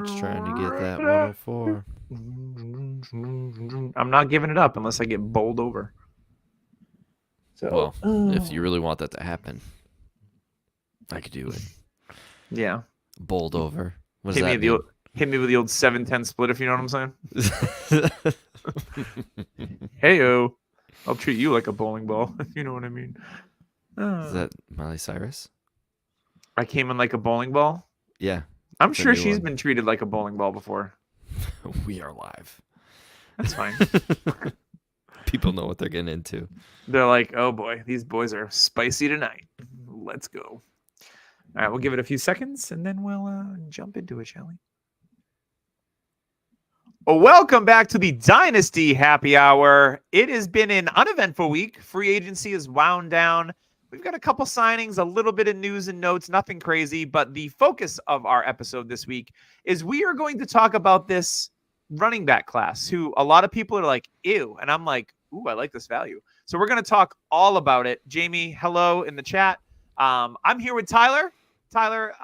much trying to get that 104. I'm not giving it up unless I get bowled over. So, Well, if you really want that to happen, I could do it. Yeah. Bowled over. What does Hit me that with the mean? old, hit me with the old 7-10 split, if you know what I'm saying. Heyo. I'll treat you like a bowling ball, if you know what I mean. Is that Miley Cyrus? I came in like a bowling ball. Yeah. I'm it's a sure new she's one. been treated like a bowling ball before. We are live. That's fine. People know what they're getting into. They're like, oh boy, these boys are spicy tonight. Let's go. All right, we'll give it a few seconds and then we'll jump into it, shall we? Well, welcome back to the Dynasty Happy Hour. It has been an uneventful week. Free agency is wound down. We've got a couple signings, a little bit of news and notes, nothing crazy. But the focus of our episode this week is we are going to talk about this running back class who a lot of people are like, ew. And I'm like, ooh, I like this value. So we're going to talk all about it. Jamie, hello in the chat. I'm here with Tyler. Tyler,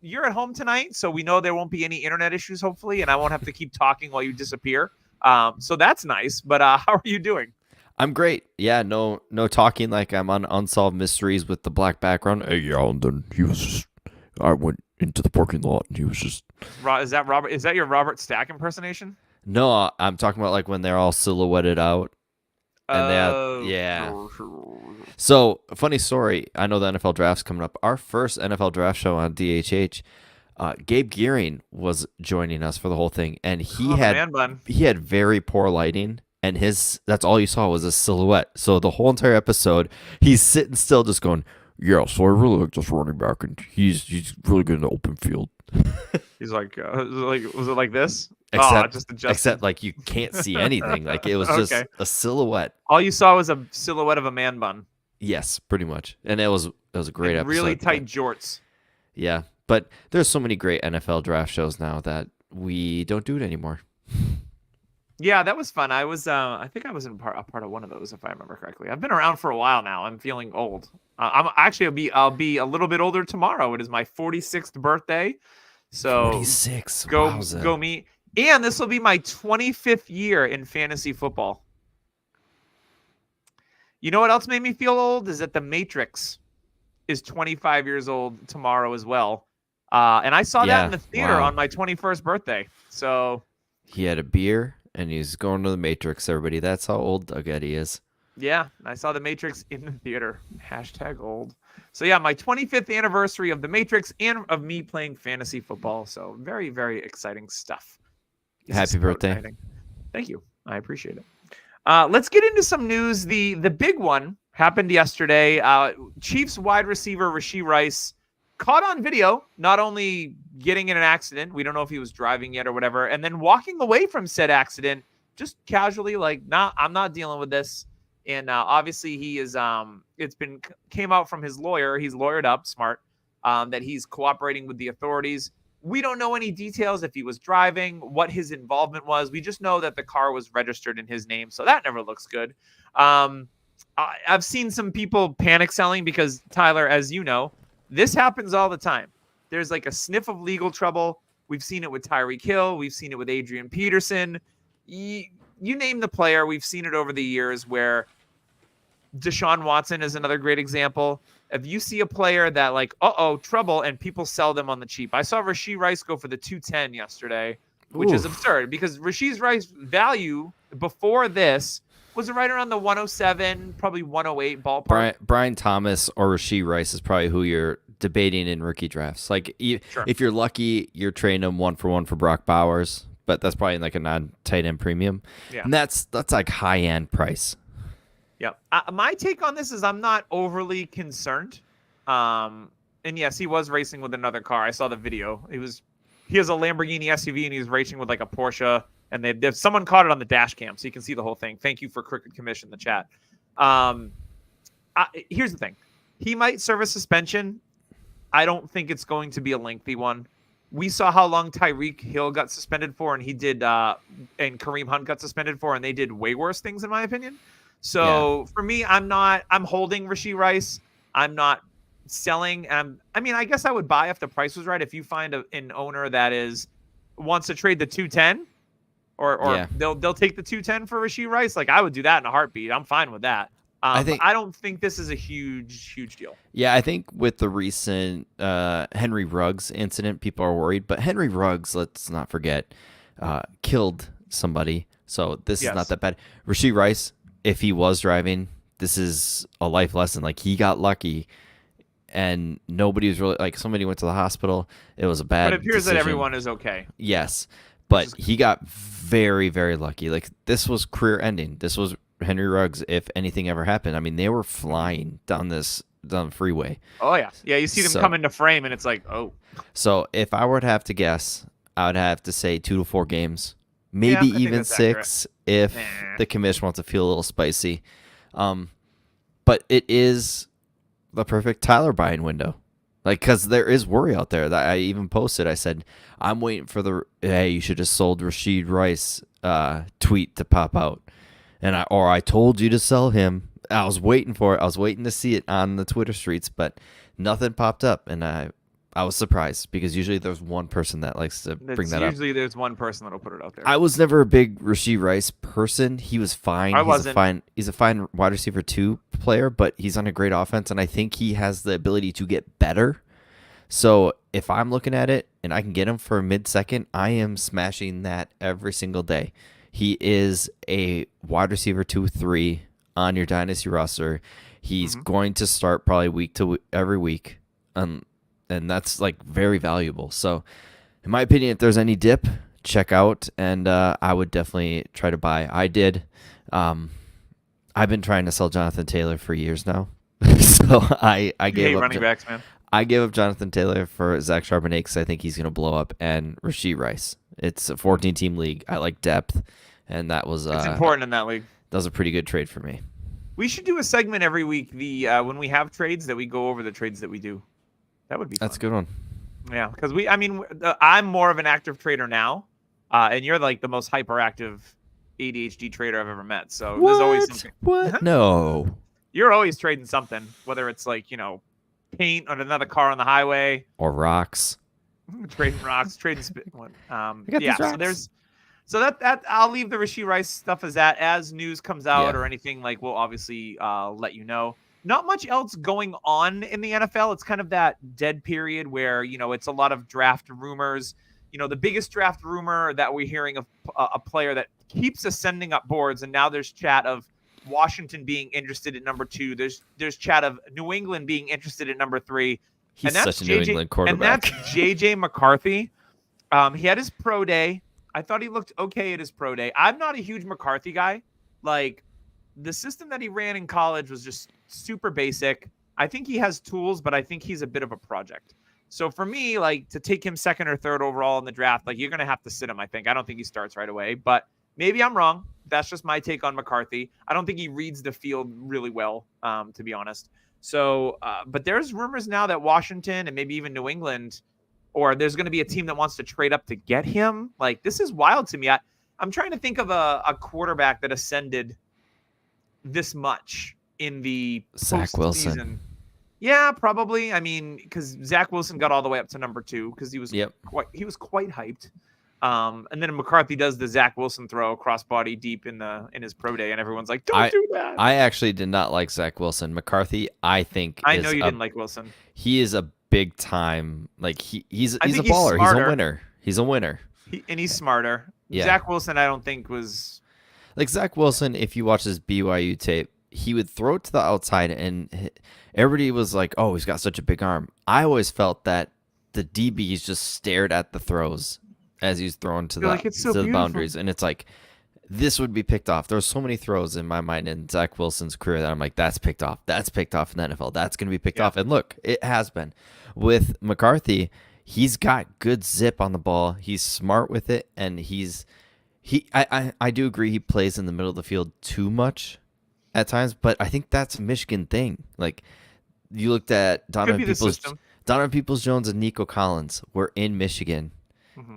you're at home tonight, so we know there won't be any internet issues, hopefully, and I won't have to keep talking while you disappear. So that's nice. But how are you doing? I'm great. Yeah, no talking like I'm on Unsolved Mysteries with the black background. Hey, yeah, and then I went into the parking lot and he was just. Is that Robert? Is that your Robert Stack impersonation? No, I'm talking about like when they're all silhouetted out. And they have, yeah. So, funny story. I know the NFL draft's coming up. Our first NFL draft show on DHH, Gabe Gearing was joining us for the whole thing, and he had very poor lighting, and that's all you saw was a silhouette. So the whole entire episode, he's sitting still, just going, "Yeah, so I really like this running back, and he's really good in the open field." He's like, was it like this? Except like you can't see anything. Like it was just a silhouette. All you saw was a silhouette of a man bun. Yes, pretty much. And it was a great episode. Really tight jorts. Yeah, but there's so many great NFL draft shows now that we don't do it anymore. Yeah, that was fun. I think I was a part of one of those, if I remember correctly. I've been around for a while now. I'm feeling old. I'll be a little bit older tomorrow. It is my 46th birthday. So 46. Go me. And this will be my 25th year in fantasy football. You know what else made me feel old is that The Matrix is 25 years old tomorrow as well. And I saw that in the theater on my 21st birthday. So he had a beer and he's going to The Matrix, everybody. That's how old Doug Eddy is. Yeah, I saw The Matrix in the theater. #old. So yeah, my 25th anniversary of The Matrix and of me playing fantasy football. So very, very exciting stuff. Happy birthday. Exciting. Thank you. I appreciate it. Let's get into some news. The big one happened yesterday. Chiefs wide receiver Rashee Rice caught on video, not only getting in an accident, we don't know if he was driving yet or whatever, and then walking away from said accident just casually, like, nah, I'm not dealing with this. And obviously he is came out from his lawyer, he's lawyered up, smart, that he's cooperating with the authorities. We don't know any details if he was driving, what his involvement was. We just know that the car was registered in his name, so that never looks good. I've seen some people panic selling because, Tyler, as you know, this happens all the time. There's like a sniff of legal trouble. We've seen it with Tyreek Hill. We've seen it with Adrian Peterson. You name the player. We've seen it over the years where Deshaun Watson is another great example. If you see a player that like, trouble, and people sell them on the cheap. I saw Rashee Rice go for the 210 yesterday, which is absurd because Rashee Rice value before this was right around the 107, probably 108 ballpark. Brian Thomas or Rashee Rice is probably who you're debating in rookie drafts. Like if you're lucky, you're trading them 1-for-1 for Brock Bowers, but that's probably like a non-tight end premium. Yeah. And that's like high-end price. Yeah. My take on this is I'm not overly concerned. And yes, he was racing with another car. I saw the video. He has a Lamborghini SUV and he's racing with like a Porsche. And someone caught it on the dash cam, so you can see the whole thing. Thank you for Crooked Commission in the chat. Here's the thing. He might serve a suspension. I don't think it's going to be a lengthy one. We saw how long Tyreek Hill got suspended for, and and Kareem Hunt got suspended for, and they did way worse things, in my opinion. So for me, I'm holding Rashee Rice. I'm not selling. I guess I would buy if the price was right. If you find an owner that is wants to trade the 210, or they'll take the 210 for Rashee Rice, like I would do that in a heartbeat. I'm fine with that. I don't think this is a huge deal. Yeah, I think with the recent Henry Ruggs incident, people are worried. But Henry Ruggs, let's not forget, killed somebody. So this is not that bad. Rashee Rice, if he was driving, this is a life lesson. Like, he got lucky, and nobody was really, like, somebody went to the hospital. It was a bad But it appears decision. that everyone is okay. Yes, but he got very, very lucky. Like, this was career ending. This was Henry Ruggs, if anything ever happened. I mean, they were flying down the freeway. Oh, yeah. Yeah, you see them come into frame, and it's like, oh. So if I were to have to guess, I would have to say 2 to 4 games. Maybe even 6 if the commission wants to feel a little spicy. But it is the perfect Tyler buying window. Like, because there is worry out there. That I even posted. I said, I'm waiting for the, hey, you should have sold Rashee Rice tweet to pop out. And I told you to sell him. I was waiting for it. I was waiting to see it on the Twitter streets, but nothing popped up. And I was surprised, because usually there's one person that likes to bring that up. Usually there's one person that'll put it out there. I was never a big Rashee Rice person. He was fine. I wasn't. He's a fine wide receiver 2 player, but he's on a great offense, and I think he has the ability to get better. So if I'm looking at it and I can get him for a mid-second, I am smashing that every single day. He is a wide receiver 2-3 on your dynasty roster. He's going to start probably every week. And that's like very valuable. So in my opinion, if there's any dip, check out, and I would definitely try to buy. I did. I've been trying to sell Jonathan Taylor for years now. So I gave up running backs, man. I gave up Jonathan Taylor for Zach Charbonnet because I think he's going to blow up, and Rashee Rice. It's a 14-team league. I like depth, and that was it's important in that league. That was a pretty good trade for me. We should do a segment every week. When we have trades, that we go over the trades that we do. That would be fun. That's a good one. Yeah, because I'm more of an active trader now, and you're like the most hyperactive ADHD trader I've ever met. So there's always something. What? No. You're always trading something, whether it's like, paint on another car on the highway, or rocks. Trading rocks, trading so that I'll leave the Rashee Rice stuff as that. As news comes out or anything, like, we'll obviously let you know. Not much else going on in the NFL. It's kind of that dead period where, it's a lot of draft rumors. The biggest draft rumor that we're hearing of a player that keeps ascending up boards, and now there's chat of Washington being interested at number 2. There's chat of New England being interested at number 3. He's such a New England quarterback. And that's J.J. McCarthy. He had his pro day. I thought he looked okay at his pro day. I'm not a huge McCarthy guy. Like, the system that he ran in college was just super basic. I think he has tools, but I think he's a bit of a project. So for me, like, to take him 2nd or 3rd overall in the draft, like, you're going to have to sit him, I think. I don't think he starts right away, but maybe I'm wrong. That's just my take on McCarthy. I don't think he reads the field really well, to be honest. So, but there's rumors now that Washington and maybe even New England, or there's going to be a team that wants to trade up to get him. Like, this is wild to me. I'm trying to think of a quarterback that ascended this much in the Zach Wilson. Yeah, probably. I mean, because Zach Wilson got all the way up to number 2 because he was quite hyped. And then McCarthy does the Zach Wilson throw crossbody deep in his pro day, and everyone's like, "Don't do that." I actually did not like Zach Wilson. McCarthy, I think. I know you didn't like Wilson. He is a big time. Like, he's a baller. He's a winner. He's a winner. He's smarter. Yeah. Zach Wilson, I don't think was like Zach Wilson. If you watch his BYU tape, he would throw it to the outside, and everybody was like, "Oh, he's got such a big arm." I always felt that the DBs just stared at the throws as he's thrown to the boundaries, and it's like, this would be picked off. There's so many throws in my mind in Zach Wilson's career that I'm like, that's picked off. That's picked off in the NFL. That's going to be picked off. And look, it has been. With McCarthy, he's got good zip on the ball. He's smart with it, and I do agree he plays in the middle of the field too much at times, but I think that's a Michigan thing. Like, you looked at Donovan Peoples-Jones and Nico Collins were in Michigan.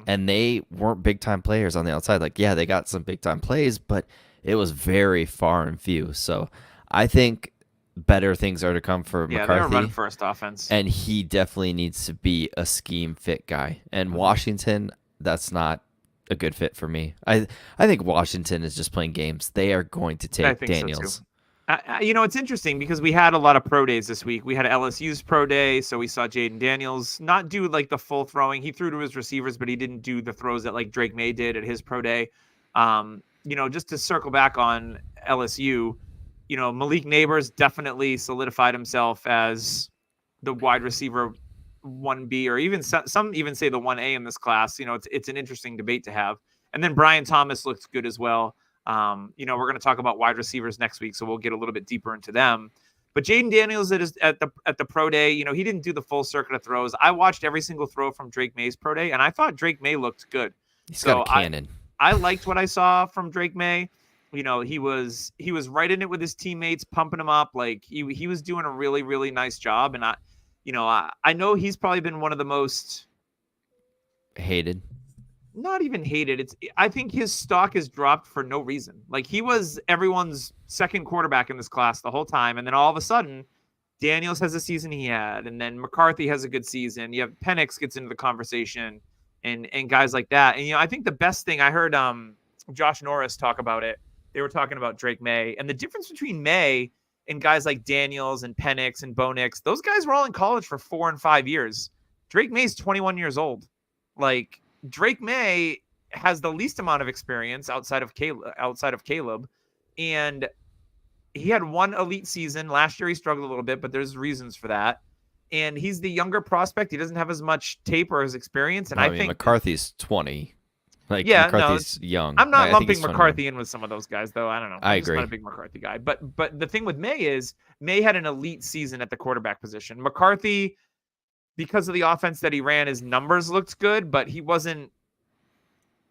And they weren't big-time players on the outside. Like, yeah, they got some big-time plays, but it was very far and few. So I think better things are to come for McCarthy. Yeah, they're a run-first offense. And he definitely needs to be a scheme-fit guy. And Washington, that's not a good fit for me. I think Washington is just playing games. They are going to take Daniels. So it's interesting because we had a lot of pro days this week. We had LSU's pro day, so we saw Jaden Daniels not do like the full throwing. He threw to his receivers, but he didn't do the throws that like Drake May did at his pro day. Just to circle back on LSU, Malik Neighbors definitely solidified himself as the wide receiver 1B, or even some even say the 1A in this class. It's an interesting debate to have. And then Brian Thomas looks good as well. We're going to talk about wide receivers next week, so we'll get a little bit deeper into them. But Jaden Daniels at the pro day, he didn't do the full circuit of throws. I watched every single throw from Drake May's pro day, and I thought Drake May looked good. He's got a cannon. I liked what I saw from Drake May. He was right in it with his teammates, pumping him up. Like he was doing a really, really nice job. And I know he's probably been one of the most hated. Not even hated. I think his stock has dropped for no reason. Like he was everyone's second quarterback in this class the whole time. And then all of a sudden, Daniels has the season he had. And then McCarthy has a good season. You have Penix gets into the conversation and guys like that. And, I think the best thing I heard Josh Norris talk about it. They were talking about Drake May and the difference between May and guys like Daniels and Penix and Bo Nix. Those guys were all in college for 4 and 5 years. Drake May's 21 years old. Like Drake May has the least amount of experience outside of Caleb. And he had one elite season. Last year he struggled a little bit, but there's reasons for that. And he's the younger prospect. He doesn't have as much tape or his experience. And I think McCarthy's 20. McCarthy's young. I'm not lumping McCarthy in with some of those guys, though. I don't know. I agree. I'm not a big McCarthy guy. But the thing with May is May had an elite season at the quarterback position. McCarthy, because of the offense that he ran, his numbers looked good, but he wasn't.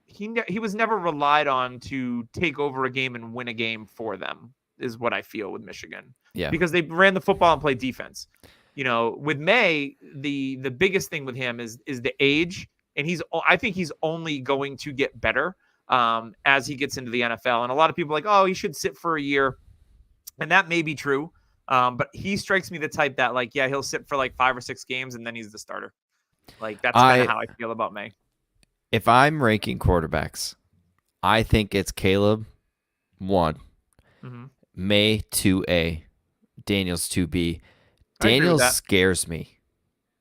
He was never relied on to take over a game and win a game for them, is what I feel with Michigan. Yeah. Because they ran the football and played defense. With May, the biggest thing with him is the age. And I think he's only going to get better as he gets into the NFL. And a lot of people are like, oh, he should sit for a year. And that may be true. But he strikes me the type that, like, yeah, he'll sit for like 5 or 6 games and then he's the starter. Like, that's kind of how I feel about May. If I'm ranking quarterbacks, I think it's Caleb 1, May 2A, Daniels 2B. Daniels scares me.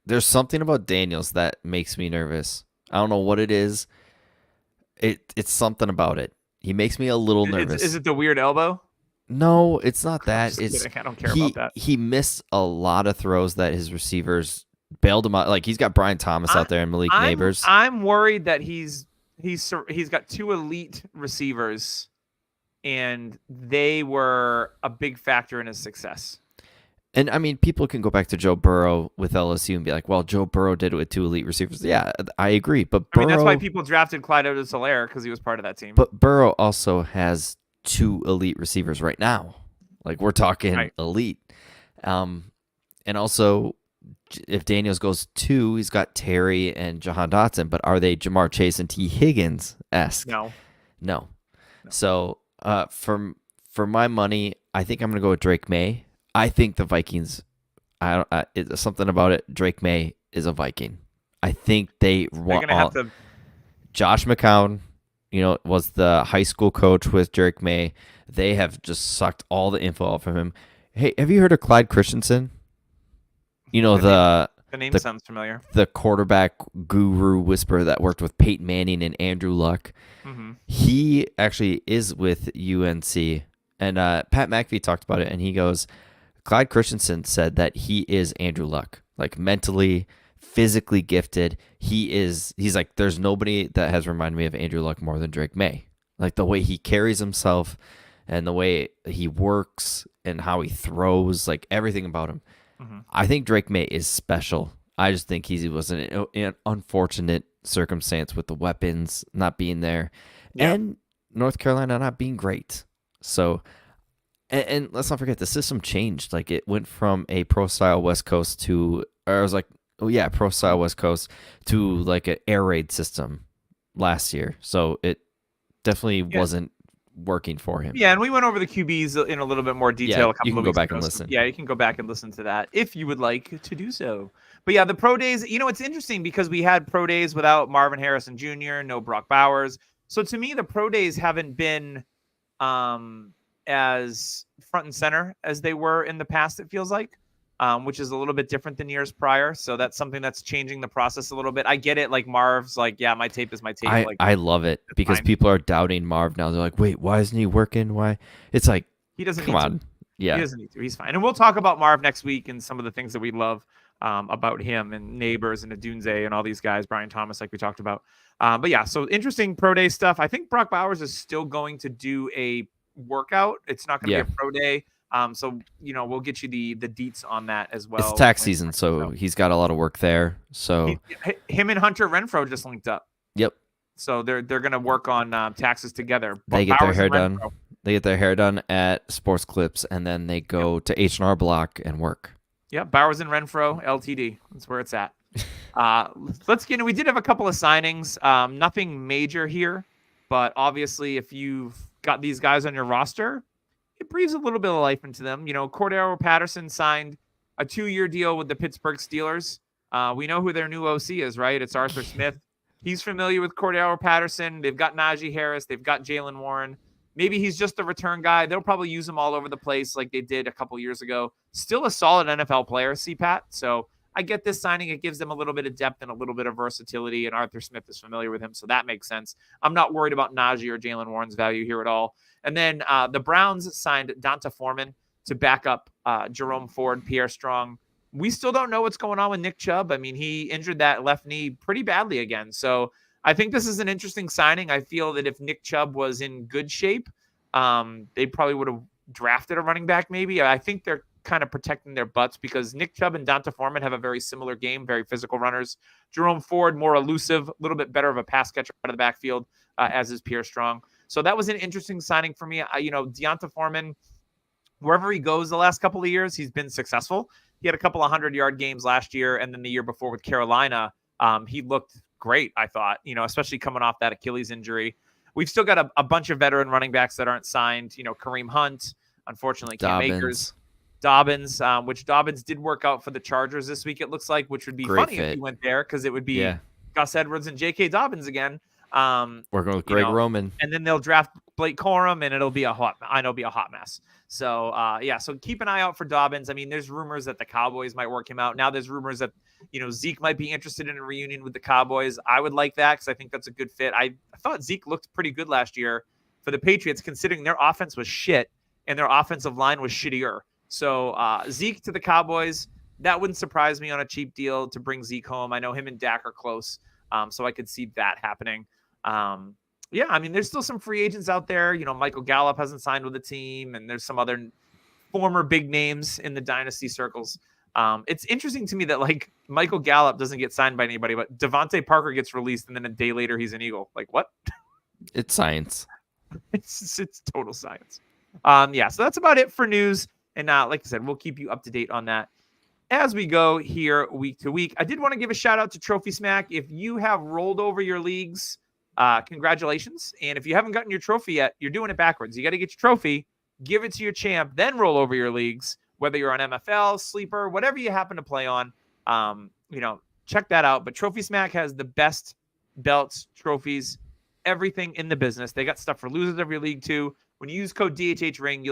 There's something about Daniels that makes me nervous. I don't know what it is. It's something about it. He makes me a little nervous. Is it the weird elbow? No, it's not that. I don't care about that. He missed a lot of throws that his receivers bailed him out. Like he's got Brian Thomas out there and Malik Neighbors. I'm worried that he's got 2 elite receivers, and they were a big factor in his success. And, I mean, people can go back to Joe Burrow with LSU and be like, well, Joe Burrow did it with 2 elite receivers. Yeah, I agree. But Burrow, that's why people drafted Clyde Edwards-Helaire, because he was part of that team. But Burrow also has 2 elite receivers right now. Like, we're talking elite. And also, if Daniels goes 2, he's got Terry and Jahan Dotson. But are they Jamar Chase and T. Higgins-esque? No. So, for my money, I think I'm going to go with Drake May. I think the Vikings, it's something about it. Drake May is a Viking. I think they're going to have to. Josh McCown, was the high school coach with Drake May. They have just sucked all the info out from him. Hey, have you heard of Clyde Christensen? The name sounds familiar. The quarterback guru whisperer that worked with Peyton Manning and Andrew Luck. Mm-hmm. He actually is with UNC. And Pat McAfee talked about it, and he goes, Clyde Christensen said that he is Andrew Luck, like mentally, physically gifted. He's like, there's nobody that has reminded me of Andrew Luck more than Drake May. Like the way he carries himself and the way he works and how he throws, like everything about him. Mm-hmm. I think Drake May is special. I just think he was in an unfortunate circumstance with the weapons not being there and North Carolina not being great. So, and let's not forget, the system changed. Like it went from a pro-style West Coast to, or I was like, pro-style West Coast to like an air raid system last year. So it definitely wasn't working for him. Yeah, and we went over the QBs in a little bit more detail a couple you can of go weeks back ago. and So, listen. yeah, you can go back and listen to that if you would like to do so. But yeah, the pro days, it's interesting because we had pro days without Marvin Harrison Jr., no Brock Bowers. So to me, the pro days haven't been as front and center as they were in the past, it feels like. Which is a little bit different than years prior. So that's something that's changing the process a little bit. I get it. Like Marv's like, yeah, my tape is my tape. I love it because fine. people are doubting Marv now. They're like, wait, why isn't he working? Why? It's like, he doesn't come need on. to. Yeah. He doesn't need to. He's fine. And we'll talk about Marv next week and some of the things that we love about him and Neighbors and Adunze and all these guys, Brian Thomas, like we talked about. But yeah, so interesting pro day stuff. I think Brock Bowers is still going to do a workout. It's not going to be a pro day. So we'll get you the deets on that as well. It's tax season, so he's got a lot of work there. So him and Hunter Renfrow just linked up. Yep. So they're going to work on taxes together. They get their hair done. They get their hair done at Sports Clips, and then they go to H&R Block and work. Yeah, Bowers and Renfrow, LTD. That's where it's at. Let's get into. We did have a couple of signings. Nothing major here, but obviously, if you've got these guys on your roster, it breathes a little bit of life into them. Cordero Patterson signed a 2-year deal with the Pittsburgh Steelers. We know who their new OC is, right? It's Arthur Smith. He's familiar with Cordero Patterson. They've got Najee Harris. They've got Jaylen Warren. Maybe he's just a return guy. They'll probably use him all over the place like they did a couple years ago. Still a solid NFL player, CPAT. So I get this signing. It gives them a little bit of depth and a little bit of versatility, and Arthur Smith is familiar with him, so that makes sense. I'm not worried about Najee or Jaylen Warren's value here at all. And then the Browns signed Donta Foreman to back up Jerome Ford, Pierre Strong. We still don't know what's going on with Nick Chubb. I mean, he injured that left knee pretty badly again. So I think this is an interesting signing. I feel that if Nick Chubb was in good shape, they probably would have drafted a running back maybe. I think they're kind of protecting their butts because Nick Chubb and Donta Foreman have a very similar game, very physical runners. Jerome Ford, more elusive, a little bit better of a pass catcher out of the backfield, as is Pierre Strong. So that was an interesting signing for me. Donta Foreman, wherever he goes the last couple of years, he's been successful. He had a couple of 100-yard games last year, and then the year before with Carolina, he looked great, I thought, especially coming off that Achilles injury. We've still got a bunch of veteran running backs that aren't signed. Kareem Hunt, unfortunately, Cam Akers. Dobbins, which Dobbins did work out for the Chargers this week, it looks like, which would be Great funny fit. If he went there because it would be Gus Edwards and J.K. Dobbins again. Working with Greg Roman. And then they'll draft Blake Corum, and it'll be a hot mess. So, so keep an eye out for Dobbins. I mean, there's rumors that the Cowboys might work him out. Now there's rumors that, Zeke might be interested in a reunion with the Cowboys. I would like that because I think that's a good fit. I thought Zeke looked pretty good last year for the Patriots, considering their offense was shit and their offensive line was shittier. So Zeke to the Cowboys, that wouldn't surprise me on a cheap deal to bring Zeke home. I know him and Dak are close, so I could see that happening. There's still some free agents out there. Michael Gallup hasn't signed with the team, and there's some other former big names in the dynasty circles. It's interesting to me that Michael Gallup doesn't get signed by anybody, but Devontae Parker gets released, and then a day later he's an Eagle. Like what? It's science. It's total science. So that's about it for news. And like I said, we'll keep you up to date on that as we go here week to week. I did want to give a shout out to Trophy Smack. If you have rolled over your leagues, congratulations. And if you haven't gotten your trophy yet, you're doing it backwards. You got to get your trophy, give it to your champ, then roll over your leagues, whether you're on MFL, Sleeper, whatever you happen to play on. Check that out. But Trophy Smack has the best belts, trophies, everything in the business. They got stuff for losers of your league too. When you use code DHHRing,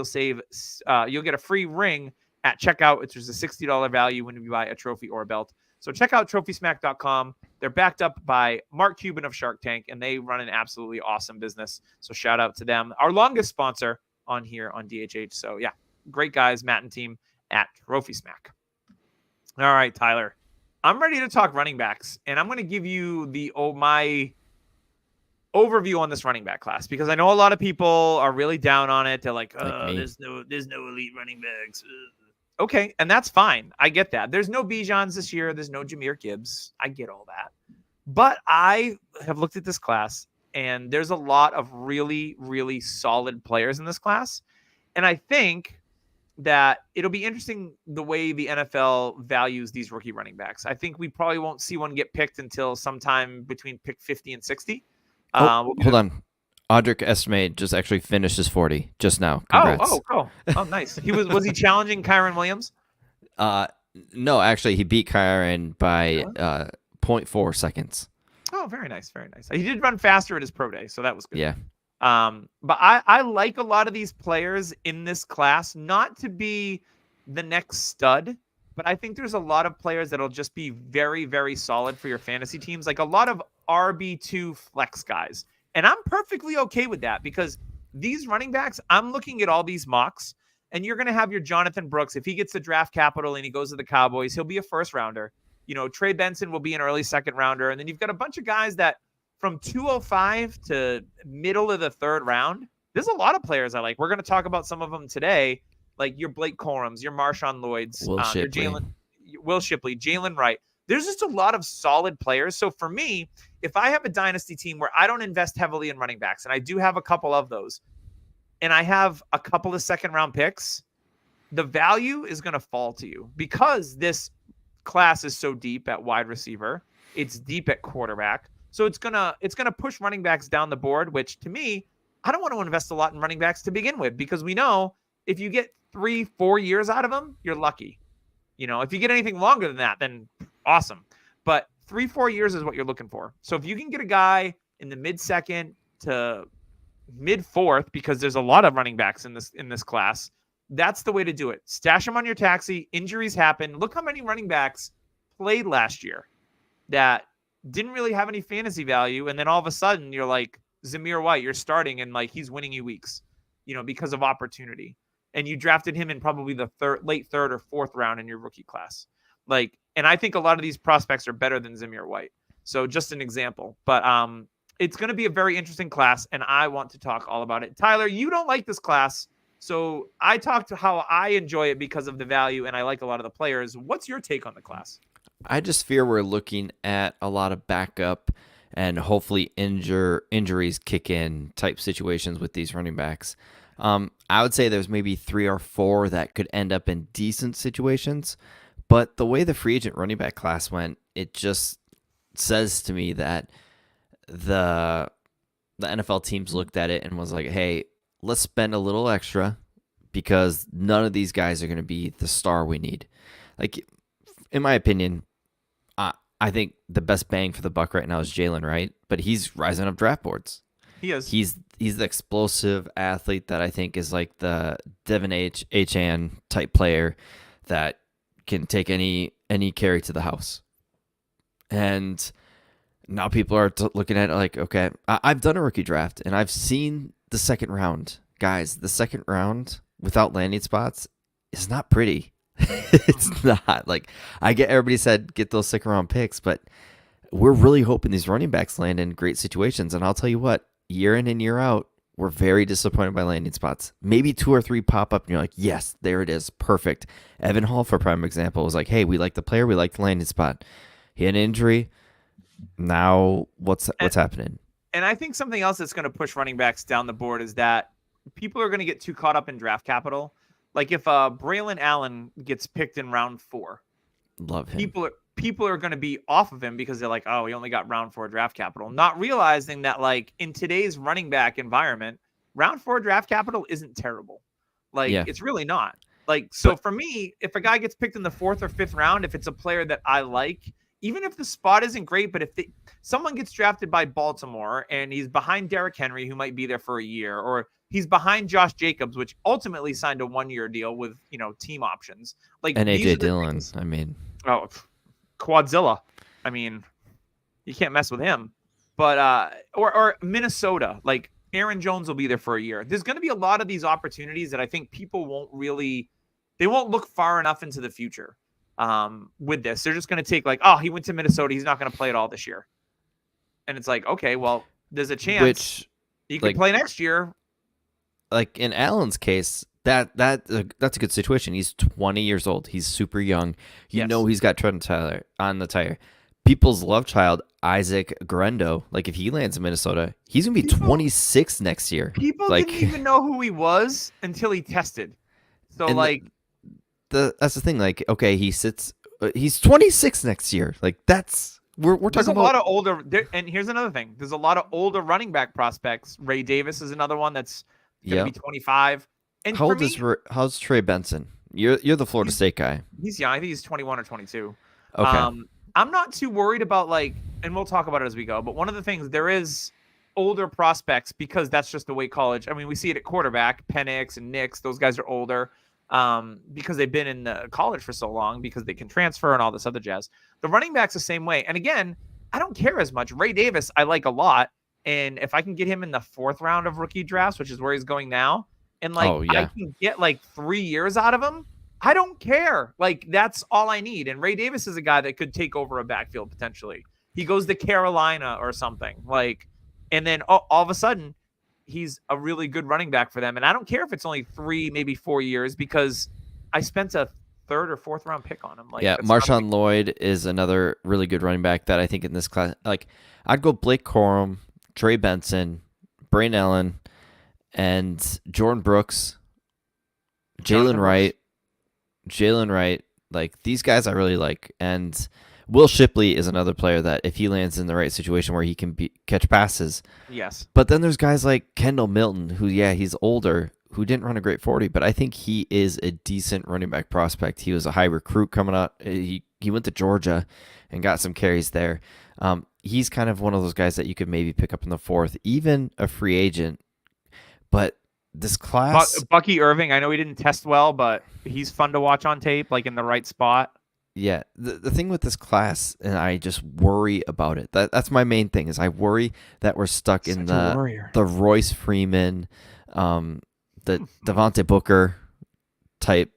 you'll get a free ring at checkout, which is a $60 value when you buy a trophy or a belt. So check out TrophySmack.com. They're backed up by Mark Cuban of Shark Tank, and they run an absolutely awesome business. So shout out to them. Our longest sponsor on here on DHH. So yeah, great guys, Matt and team at Trophy Smack. All right, Tyler, I'm ready to talk running backs, and I'm going to give you my overview on this running back class because I know a lot of people are really down on it. They're like, there's no elite running backs. Okay, and that's fine. I get that. There's no Bijans this year. There's no Jahmyr Gibbs. I get all that. But I have looked at this class, and there's a lot of really, really solid players in this class. And I think that it'll be interesting the way the NFL values these rookie running backs. I think we probably won't see one get picked until sometime between pick 50 and 60. Hold on. Audric Estime just actually finished his 40 just now. Congrats. Oh, nice. He was he challenging Kyron Williams? No, actually, he beat Kyron by 0.4 seconds. Oh, very nice, very nice. He did run faster at his pro day, so that was good. Yeah. But I like a lot of these players in this class, not to be the next stud, but I think there's a lot of players that'll just be very, very solid for your fantasy teams, like a lot of RB2 flex guys. And I'm perfectly okay with that because these running backs, I'm looking at all these mocks, and you're going to have your Jonathan Brooks. If he gets the draft capital and he goes to the Cowboys, he'll be a first rounder. You know, Trey Benson will be an early second rounder. And then you've got a bunch of guys that from 205 to middle of the third round, there's a lot of players I like. We're going to talk about some of them today, like your Blake Corums, your Marshawn Lloyds, your Will Shipley, Jalen Wright. There's just a lot of solid players. So for me, if I have a dynasty team where I don't invest heavily in running backs, and I do have a couple of those, and I have a couple of second-round picks, the value is going to fall to you because this class is so deep at wide receiver. It's deep at quarterback. So it's gonna push running backs down the board, which to me, I don't want to invest a lot in running backs to begin with because we know if you get 3-4 years out of them, you're lucky. You know, if you get anything longer than that, then awesome. But 3-4 years is what you're looking for. So if you can get a guy in the mid-second to mid-fourth, because there's a lot of running backs in this class, that's the way to do it. Stash them on your taxi. Injuries happen. Look how many running backs played last year that didn't really have any fantasy value, and then all of a sudden you're like Zamir White, you're starting, and like he's winning you weeks, you know, because of opportunity. And you drafted him in probably the late third or fourth round in your rookie class. Like, and I think a lot of these prospects are better than Zamir White. So just an example. But it's going to be a very interesting class, and I want to talk all about it. Tyler, you don't like this class, so I talked to how I enjoy it because of the value, and I like a lot of the players. What's your take on the class? I just fear we're looking at a lot of backup and hopefully injuries kick in type situations with these running backs. I would say there's maybe 3 or 4 that could end up in decent situations, but the way the free agent running back class went, it just says to me that the NFL teams looked at it and was like, hey, let's spend a little extra because none of these guys are going to be the star we need. Like, in my opinion, I think the best bang for the buck right now is Jalen Wright, but he's rising up draft boards. He is. He's the explosive athlete that I think is like the Devin Achane type player that can take any carry to the house. And now people are looking at it like, okay, I've done a rookie draft and I've seen the second round. Guys, the second round without landing spots is not pretty. It's not. Like, I get everybody said get those second round picks, but we're really hoping these running backs land in great situations. And I'll tell you what, year in and year out, we're very disappointed by landing spots. Maybe 2 or 3 pop up and you're like, yes, there it is. Perfect. Evan Hall, for prime example, was like, hey, we like the player. We like the landing spot. He had an injury. Now what's happening? And I think something else that's going to push running backs down the board is that people are going to get too caught up in draft capital. Like if Braylon Allen gets picked in round 4, love him. People are going to be off of him because they're like, oh, he only got round 4 draft capital, not realizing that like in today's running back environment, round 4 draft capital isn't terrible. Like It's really not. Like, so for me, if a guy gets picked in the 4th or 5th round, if it's a player that I like, even if the spot isn't great, but if someone gets drafted by Baltimore and he's behind Derrick Henry, who might be there for a year, or he's behind Josh Jacobs, which ultimately signed a 1-year deal with, you know, team options. Like, and AJ Dillon, I mean. Oh, Quadzilla. I mean, you can't mess with him. But or Minnesota, like Aaron Jones will be there for a year. There's going to be a lot of these opportunities that I think people won't look far enough into the future with this. They're just going to take like, oh, he went to Minnesota, he's not going to play at all this year. And it's like, okay, well, there's a chance he can play next year. Like in Allen's case, that's a good situation. He's 20 years old. He's super young. You know he's got Trent Taylor on the tire. People's love child, Isaac Grendo, like if he lands in Minnesota, he's going to be 26 next year. People didn't even know who he was until he tested. So like that's the thing. Like, okay, he's 26 next year. Like that's we're There's talking a about lot of older, and here's another thing. There's a lot of older running back prospects. Ray Davis is another one that's going to be 25. And how for old me, is how's Trey Benson? You're the Florida State guy. he's young. I think he's 21 or 22. Okay. I'm not too worried about and we'll talk about it as we go. But one of the things, there is older prospects because that's just the way college. I mean, we see it at quarterback, Penix and Nix. Those guys are older because they've been in the college for so long because they can transfer and all this other jazz. The running back's the same way. And again, I don't care as much. Ray Davis, I like a lot. And if I can get him in the 4th round of rookie drafts, which is where he's going now, and I can get 3 years out of him, I don't care. That's all I need. And Ray Davis is a guy that could take over a backfield potentially. He goes to Carolina or something. And then all of a sudden, he's a really good running back for them. And I don't care if it's only 3, maybe 4 years, because I spent a 3rd or 4th round pick on him. Marshawn Lloyd is another really good running back that I think in this class, I'd go Blake Corum, Trey Benson, Brain Allen, and Jordan Brooks, Jalen Wright. These guys I really like. And Will Shipley is another player that if he lands in the right situation where he can catch passes. Yes. But then there's guys like Kendall Milton, who, he's older, who didn't run a great 40, but I think he is a decent running back prospect. He was a high recruit coming out. He went to Georgia and got some carries there. He's kind of one of those guys that you could maybe pick up in the 4th, even a free agent. But this class... Bucky Irving, I know he didn't test well, but he's fun to watch on tape, in the right spot. Yeah, the thing with this class, and I just worry about it. That's my main thing, is I worry that we're stuck in the Royce Freeman, the Devontae Booker type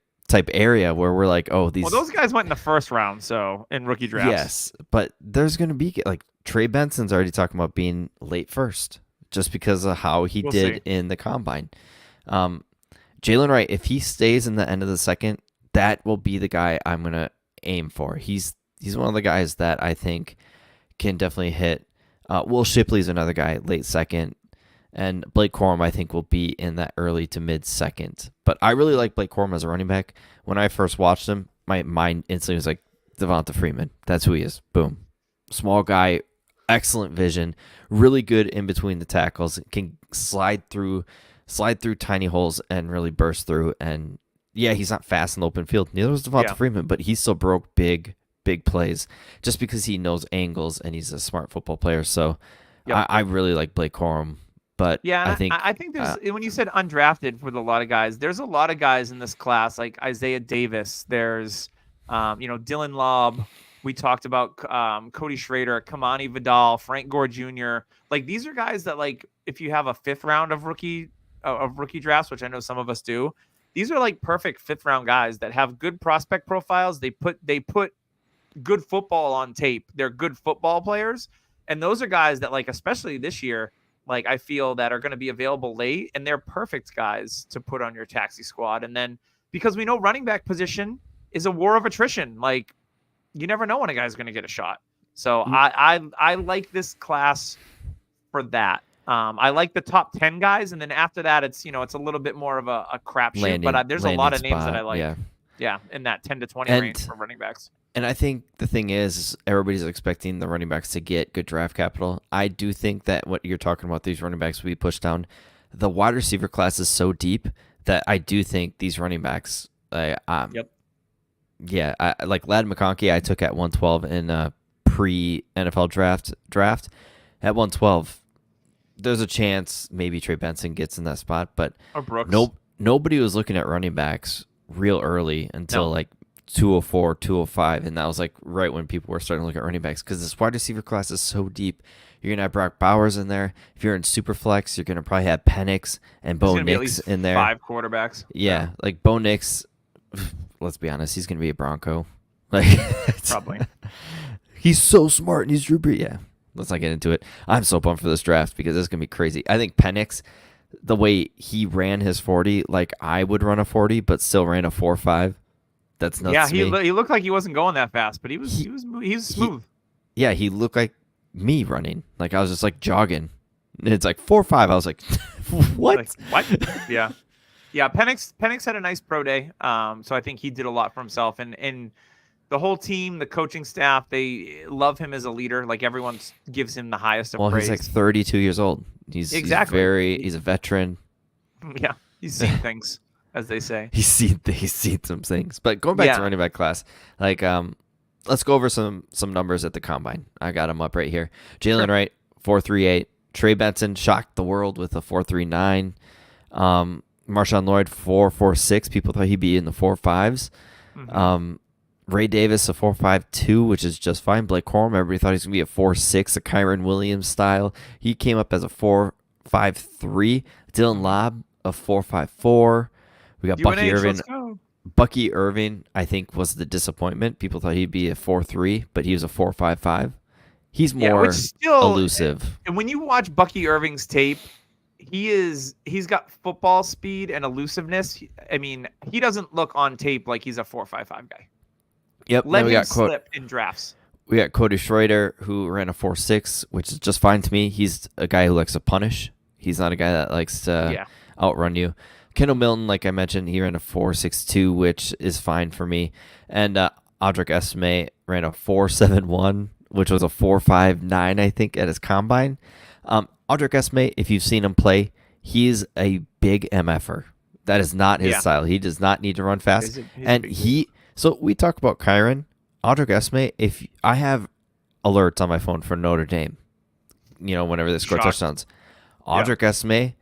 area where we're like, oh, these... Well, those guys went in the 1st round, so in rookie drafts. Yes, but there's going to be, Trey Benson's already talking about being late 1st, just because of how he did in the combine. Jalen Wright, if he stays in the end of the 2nd, that will be the guy I'm going to aim for. He's one of the guys that I think can definitely hit. Will Shipley's another guy, late 2nd, and Blake Corum I think will be in that early to mid 2nd. But I really like Blake Corum as a running back. When I first watched him, my mind instantly was like Devonta Freeman. That's who he is. Boom. Small guy, excellent vision, really good in between the tackles, can slide through tiny holes and really burst through. And he's not fast in the open field. Neither was Devonta Freeman, but he still broke big plays just because he knows angles and he's a smart football player. So I really like Blake Corum. But I think there's when you said undrafted with a lot of guys, there's a lot of guys in this class like Isaiah Davis. There's Dylan Lobb. We talked about Cody Schrader, Kamani Vidal, Frank Gore Jr. These are guys that if you have a 5th round of rookie drafts, which I know some of us do, these are perfect 5th round guys that have good prospect profiles. They put good football on tape. They're good football players, and those are guys that especially this year, I feel that are going to be available late, and they're perfect guys to put on your taxi squad. And then because we know running back position is a war of attrition, you never know when a guy's going to get a shot. So I like this class for that. I like the top 10 guys, and then after that, it's it's a little bit more of a crapshoot. But there's a lot of names that I like. Yeah, in that 10 to 20 range for running backs. And I think the thing is everybody's expecting the running backs to get good draft capital. I do think that what you're talking about, these running backs will be pushed down. The wide receiver class is so deep that I do think these running backs. Yeah, like Ladd McConkey, I took at 112 in a pre-NFL draft. At 112, there's a chance maybe Trey Benson gets in that spot, but nobody was looking at running backs real early until 204, 205, and that was right when people were starting to look at running backs because this wide receiver class is so deep. You're gonna have Brock Bowers in there. If you're in Superflex, you're gonna probably have Penix and Bo Nix in there. 5 quarterbacks. Yeah, Bo Nix. Let's be honest, he's gonna be a Bronco. Probably. He's so smart and he's Drew Brees. Yeah, let's not get into it. I'm so pumped for this draft because it's gonna be crazy. I think Penix, the way he ran his 40, I would run a 40, but still ran a 4.5. That's nuts. Yeah, he looked like he wasn't going that fast, but he was smooth. He looked like me running. I was just jogging. And it's 4.5. I was like, what? What? Yeah. Yeah, Penix had a nice pro day. So I think he did a lot for himself. And The whole team, the coaching staff, they love him as a leader. Like everyone gives him the highest of praise. Well, he's like 32 years old. He's a veteran. Yeah, he's seen things, as they say. He's seen some things. But going back to running back class, like let's go over some numbers at the combine. I got them up right here. Jalen Wright 4.38. Trey Benson shocked the world with a 4.39. Marshawn Lloyd 4.46. People thought he'd be in the 4.5s. Mm-hmm. Ray Davis a 4.52, which is just fine. Blake Corum, everybody thought he was gonna be a 4.6, a Kyren Williams style. He came up as a 4.53. Dylan Lobb a 4.54. We got Bucky Irving. Bucky Irving, I think, was the disappointment. People thought he'd be a 4.3, but he was a 4.55. He's more elusive. And when you watch Bucky Irving's tape, he's got football speed and elusiveness. I mean, he doesn't look on tape like he's a 4.55 guy. Yep. Let him slip in drafts. We got Cody Schrader, who ran a 4.6, which is just fine to me. He's a guy who likes to punish. He's not a guy that likes to outrun you. Kendall Milton, like I mentioned, he ran a 4.62, which is fine for me. And Audric Esme ran a 4.71, which was a 4.59, I think, at his combine. Audric Esme, if you've seen him play, he's a big MFer. That is not his style. He does not need to run fast. So we talk about Kyren. Audric Esme, if I have alerts on my phone for Notre Dame, whenever they score touchdowns, Audric Esme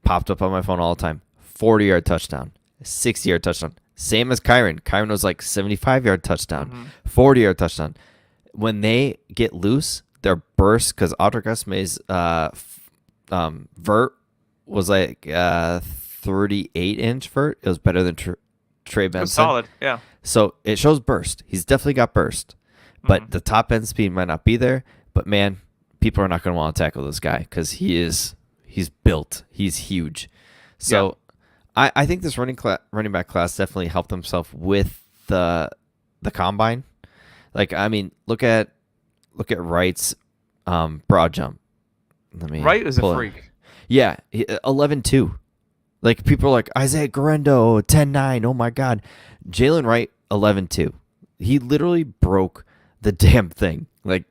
popped up on my phone all the time. 40-yard touchdown, 60-yard touchdown. Same as Kyren. Kyren was like 75-yard touchdown, 40-yard touchdown. When they get loose, their burst, because Audric Esme's vert was like 38-inch vert. It was better than Trey Benson. It was solid, yeah. So it shows burst. He's definitely got burst. But the top end speed might not be there. But, man, people are not going to want to tackle this guy because he's built. He's huge. So I think this running back class definitely helped himself with the combine. Like, I mean, look at Wright's broad jump. Wright is a freak. Yeah, 11.2. Like, people are like, Isaiah Guerendo, 10.9. Oh, my God. Jalen Wright, 11.2. He literally broke the damn thing. Like,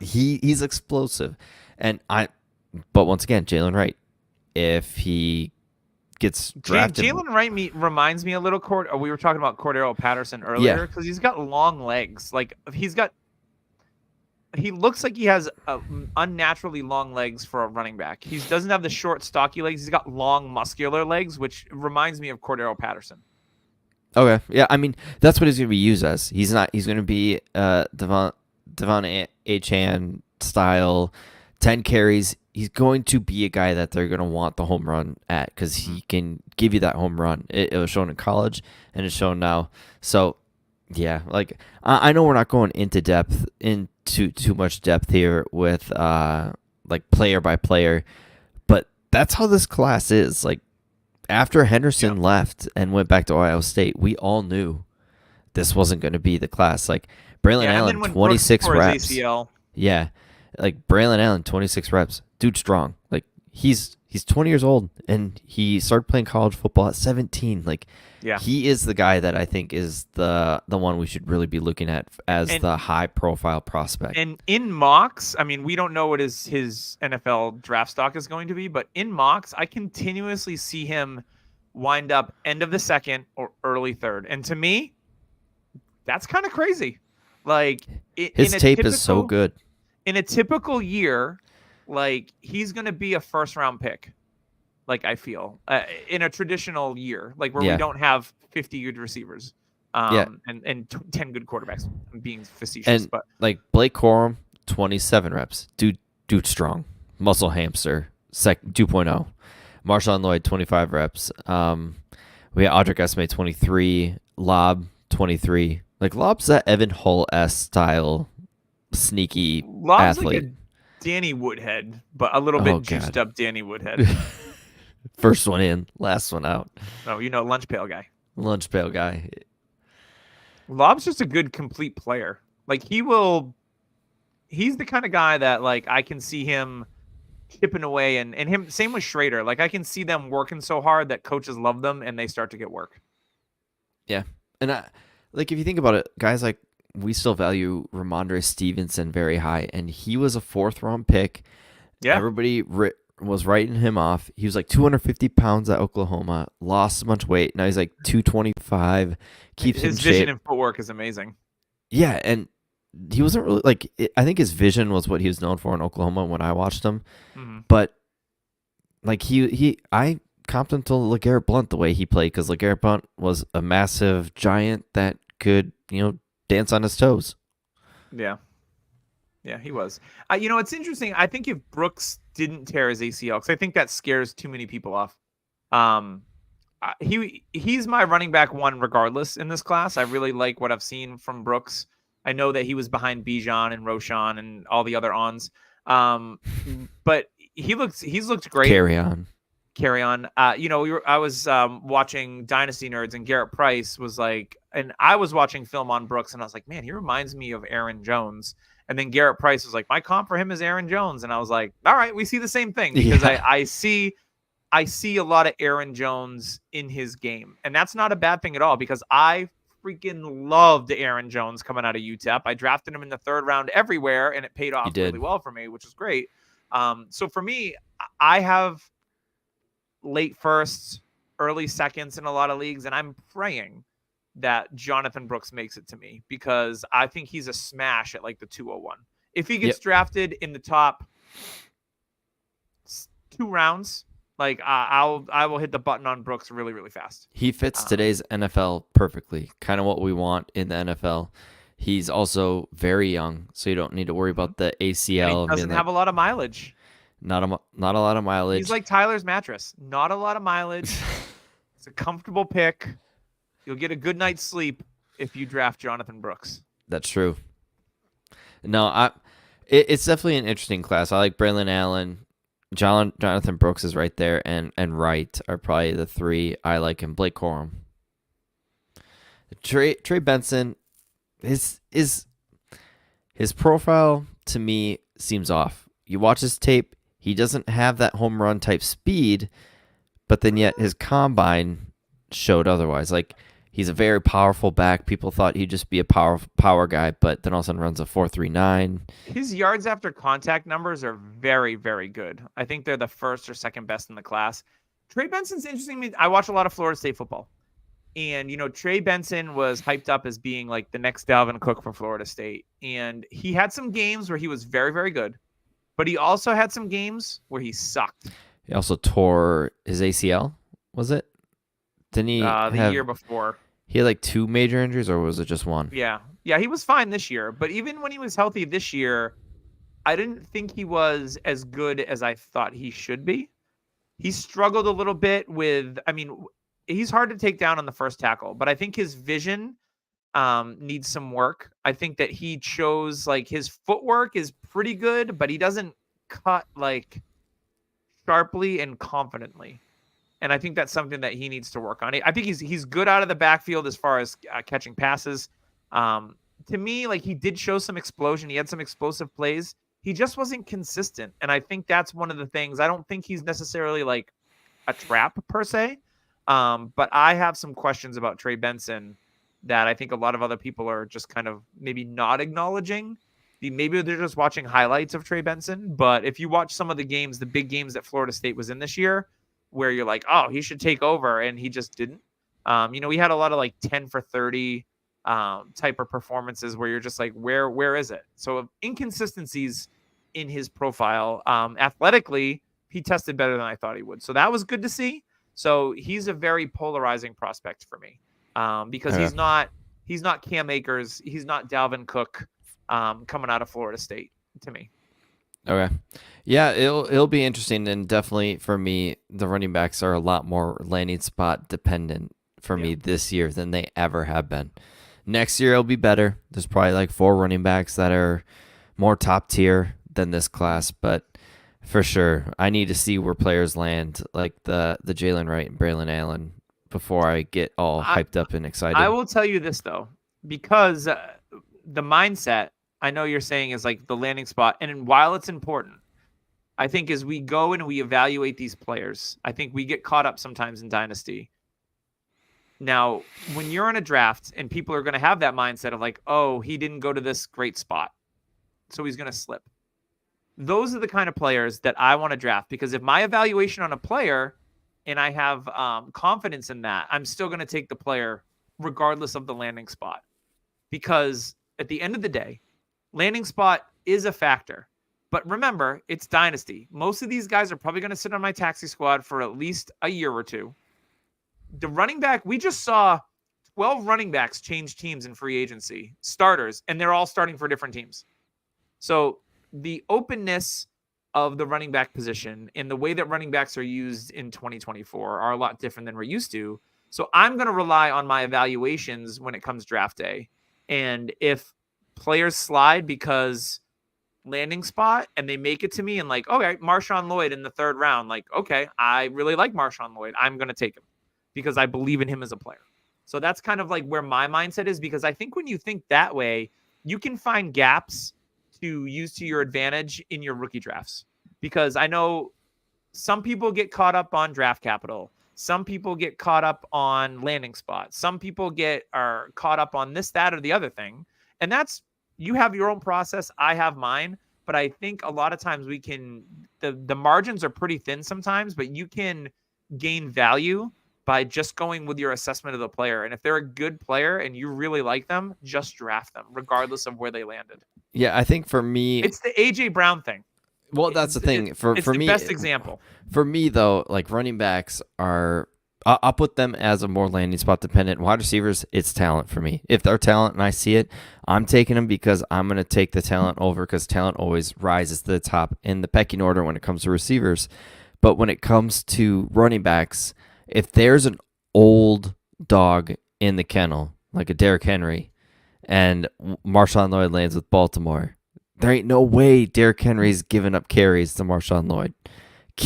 he's explosive. But once again, Jalen Wright, if he gets drafted. Jalen Wright reminds me a little. We were talking about Cordero Patterson earlier because he's got long legs. Like, he looks like he has unnaturally long legs for a running back. He doesn't have the short, stocky legs. He's got long, muscular legs, which reminds me of Cordero Patterson. Okay, yeah, I mean that's what he's going to be used as. He's going to be Devon Achane style, 10 carries. He's going to be a guy that they're going to want the home run at because he can give you that home run. It was shown in college and it's shown now. So yeah, like I know we're not going into too much depth here with like player by player, but that's how this class is. Like after Henderson left and went back to Ohio State, we all knew this wasn't going to be the class. Like Braylon Allen, 26 reps. Yeah, like Braylon Allen, 26 reps. Dude, strong. Like he's 20 years old and he started playing college football at 17. Like he is the guy that I think is the one we should really be looking at as the high profile prospect. And in mocks, I mean, we don't know what his NFL draft stock is going to be, but in mocks, I continuously see him wind up end of the second or early third. And to me, that's kind of crazy. Like his tape is so good. In a typical year, like he's going to be a first round pick. Like I feel in a traditional year, like where we don't have 50 good receivers, and 10 good quarterbacks. I'm being facetious, but like Blake Corum, 27 reps. Dude strong, muscle hamster, 2.0. Marshawn Lloyd, 25 reps. We got Audric Esme, 23. Lobb, 23. Like Lobb's that Evan Hull-esque style, sneaky athlete. Like Danny Woodhead, but a little bit juiced up Danny Woodhead. First one in, last one out. Oh, lunch pail guy. Lunch pail guy. Lobb's just a good, complete player. Like he's the kind of guy that like I can see him chipping away and him. Same with Schrader. Like I can see them working so hard that coaches love them and they start to get work. Yeah, and like if you think about it, guys like we still value Ramondre Stevenson very high, and he was a 4th-round pick. Yeah. Everybody was writing him off. He was like 250 pounds at Oklahoma, lost a bunch of weight. Now he's like 225. Keeps his vision and footwork is amazing. Yeah, and he wasn't really like. I think his vision was what he was known for in Oklahoma when I watched him. Mm-hmm. But like I comped him to LeGarrette Blount the way he played, because LeGarrette Blount was a massive giant that could dance on his toes. Yeah. Yeah, he was. It's interesting. I think if Brooks didn't tear his ACL, because I think that scares too many people off. He's my running back 1 regardless in this class. I really like what I've seen from Brooks. I know that he was behind Bijan and Roschon and all the other ons. But he's looked great. Carry on. I was watching Dynasty Nerds, and Garrett Price was like, and I was watching film on Brooks, and I was like, man, he reminds me of Aaron Jones. And then Garrett Price was like, my comp for him is Aaron Jones. And I was like, all right, we see the same thing, because I see a lot of Aaron Jones in his game. And that's not a bad thing at all, because I freaking loved Aaron Jones coming out of UTEP. I drafted him in the 3rd round everywhere, and it paid off really well for me, which is great. So for me, I have late firsts, early seconds in a lot of leagues, and I'm praying that Jonathan Brooks makes it to me, because I think he's a smash at like the 201. If he gets drafted in the top 2 rounds, like I will hit the button on Brooks really, really fast. He fits today's NFL perfectly, kind of what we want in the NFL. He's also very young, so you don't need to worry about the ACL. And he doesn't have a lot of mileage. Not a lot of mileage. He's like Tyler's mattress. Not a lot of mileage. It's a comfortable pick. You'll get a good night's sleep if you draft Jonathan Brooks. That's true. No, it's definitely an interesting class. I like Braylon Allen. Jonathan Brooks is right there, and Wright are probably the 3 I like, and Blake Corum. Trey Benson, his profile to me seems off. You watch his tape, he doesn't have that home run type speed, but then yet his combine showed otherwise. Like, he's a very powerful back. People thought he'd just be a power guy, but then all of a sudden runs a 4.39. His yards after contact numbers are very, very good. I think they're the 1st or 2nd best in the class. Trey Benson's interesting. I watch a lot of Florida State football. And, Trey Benson was hyped up as being like the next Dalvin Cook for Florida State. And he had some games where he was very, very good. But he also had some games where he sucked. He also tore his ACL, was it? Didn't he? The year before. He had like 2 major injuries, or was it just 1? Yeah, he was fine this year. But even when he was healthy this year, I didn't think he was as good as I thought he should be. He struggled a little bit with, he's hard to take down on the first tackle, but I think his vision needs some work. I think that he chose, like, his footwork is pretty good, but he doesn't cut like sharply and confidently. And I think that's something that he needs to work on. I think he's good out of the backfield as far as catching passes. To me, like, he did show some explosion. He had some explosive plays. He just wasn't consistent. And I think that's one of the things. I don't think he's necessarily like a trap per se. But I have some questions about Trey Benson that I think a lot of other people are just kind of maybe not acknowledging. Maybe they're just watching highlights of Trey Benson. But if you watch some of the games, the big games that Florida State was in this year, where you're like, oh, he should take over, and he just didn't. We had a lot of like 10 for 30 type of performances where you're just like, where is it? So inconsistencies in his profile. Athletically, he tested better than I thought he would. So that was good to see. So he's a very polarizing prospect for me because he's not Cam Akers. He's not Dalvin Cook coming out of Florida State to me. Okay. Yeah, it'll be interesting, and definitely for me, the running backs are a lot more landing spot dependent for me this year than they ever have been. Next year it'll be better. There's probably like 4 running backs that are more top tier than this class, but for sure, I need to see where players land, like the Jalen Wright and Braylon Allen, before I get all hyped up and excited. I will tell you this though, because the mindset, I know you're saying, is like the landing spot. And while it's important, I think as we go and we evaluate these players, I think we get caught up sometimes in Dynasty. Now, when you're in a draft and people are going to have that mindset of like, oh, he didn't go to this great spot, so he's going to slip. Those are the kind of players that I want to draft, because if my evaluation on a player and I have confidence in that, I'm still going to take the player regardless of the landing spot. Because at the end of the day, landing spot is a factor. But remember, it's dynasty. Most of these guys are probably going to sit on my taxi squad for at least a year or two. The running back, we just saw 12 running backs change teams in free agency, starters, and they're all starting for different teams. So the openness of the running back position and the way that running backs are used in 2024 are a lot different than we're used to. So I'm going to rely on my evaluations when it comes draft day. And if players slide because landing spot and they make it to me and like, okay, Marshawn Lloyd in the 3rd round, like, okay, I really like Marshawn Lloyd, I'm going to take him because I believe in him as a player. So that's kind of like where my mindset is, because I think when you think that way, you can find gaps to use to your advantage in your rookie drafts. Because I know some people get caught up on draft capital. Some people get caught up on landing spots. Some people are caught up on this, that, or the other thing. And that's, you have your own process. I have mine. But I think a lot of times the margins are pretty thin sometimes, but you can gain value by just going with your assessment of the player. And if they're a good player and you really like them, just draft them regardless of where they landed. Yeah, I think for me, it's the AJ Brown thing. Well, that's the thing. It's for the me, best example. For me, though, like running backs are, I'll put them as a more landing spot dependent. Wide receivers, it's talent for me. If they're talent and I see it, I'm taking them because I'm going to take the talent over, because talent always rises to the top in the pecking order when it comes to receivers. But when it comes to running backs, if there's an old dog in the kennel, like a Derrick Henry, and Marshawn Lloyd lands with Baltimore, there ain't no way Derrick Henry's giving up carries to Marshawn Lloyd.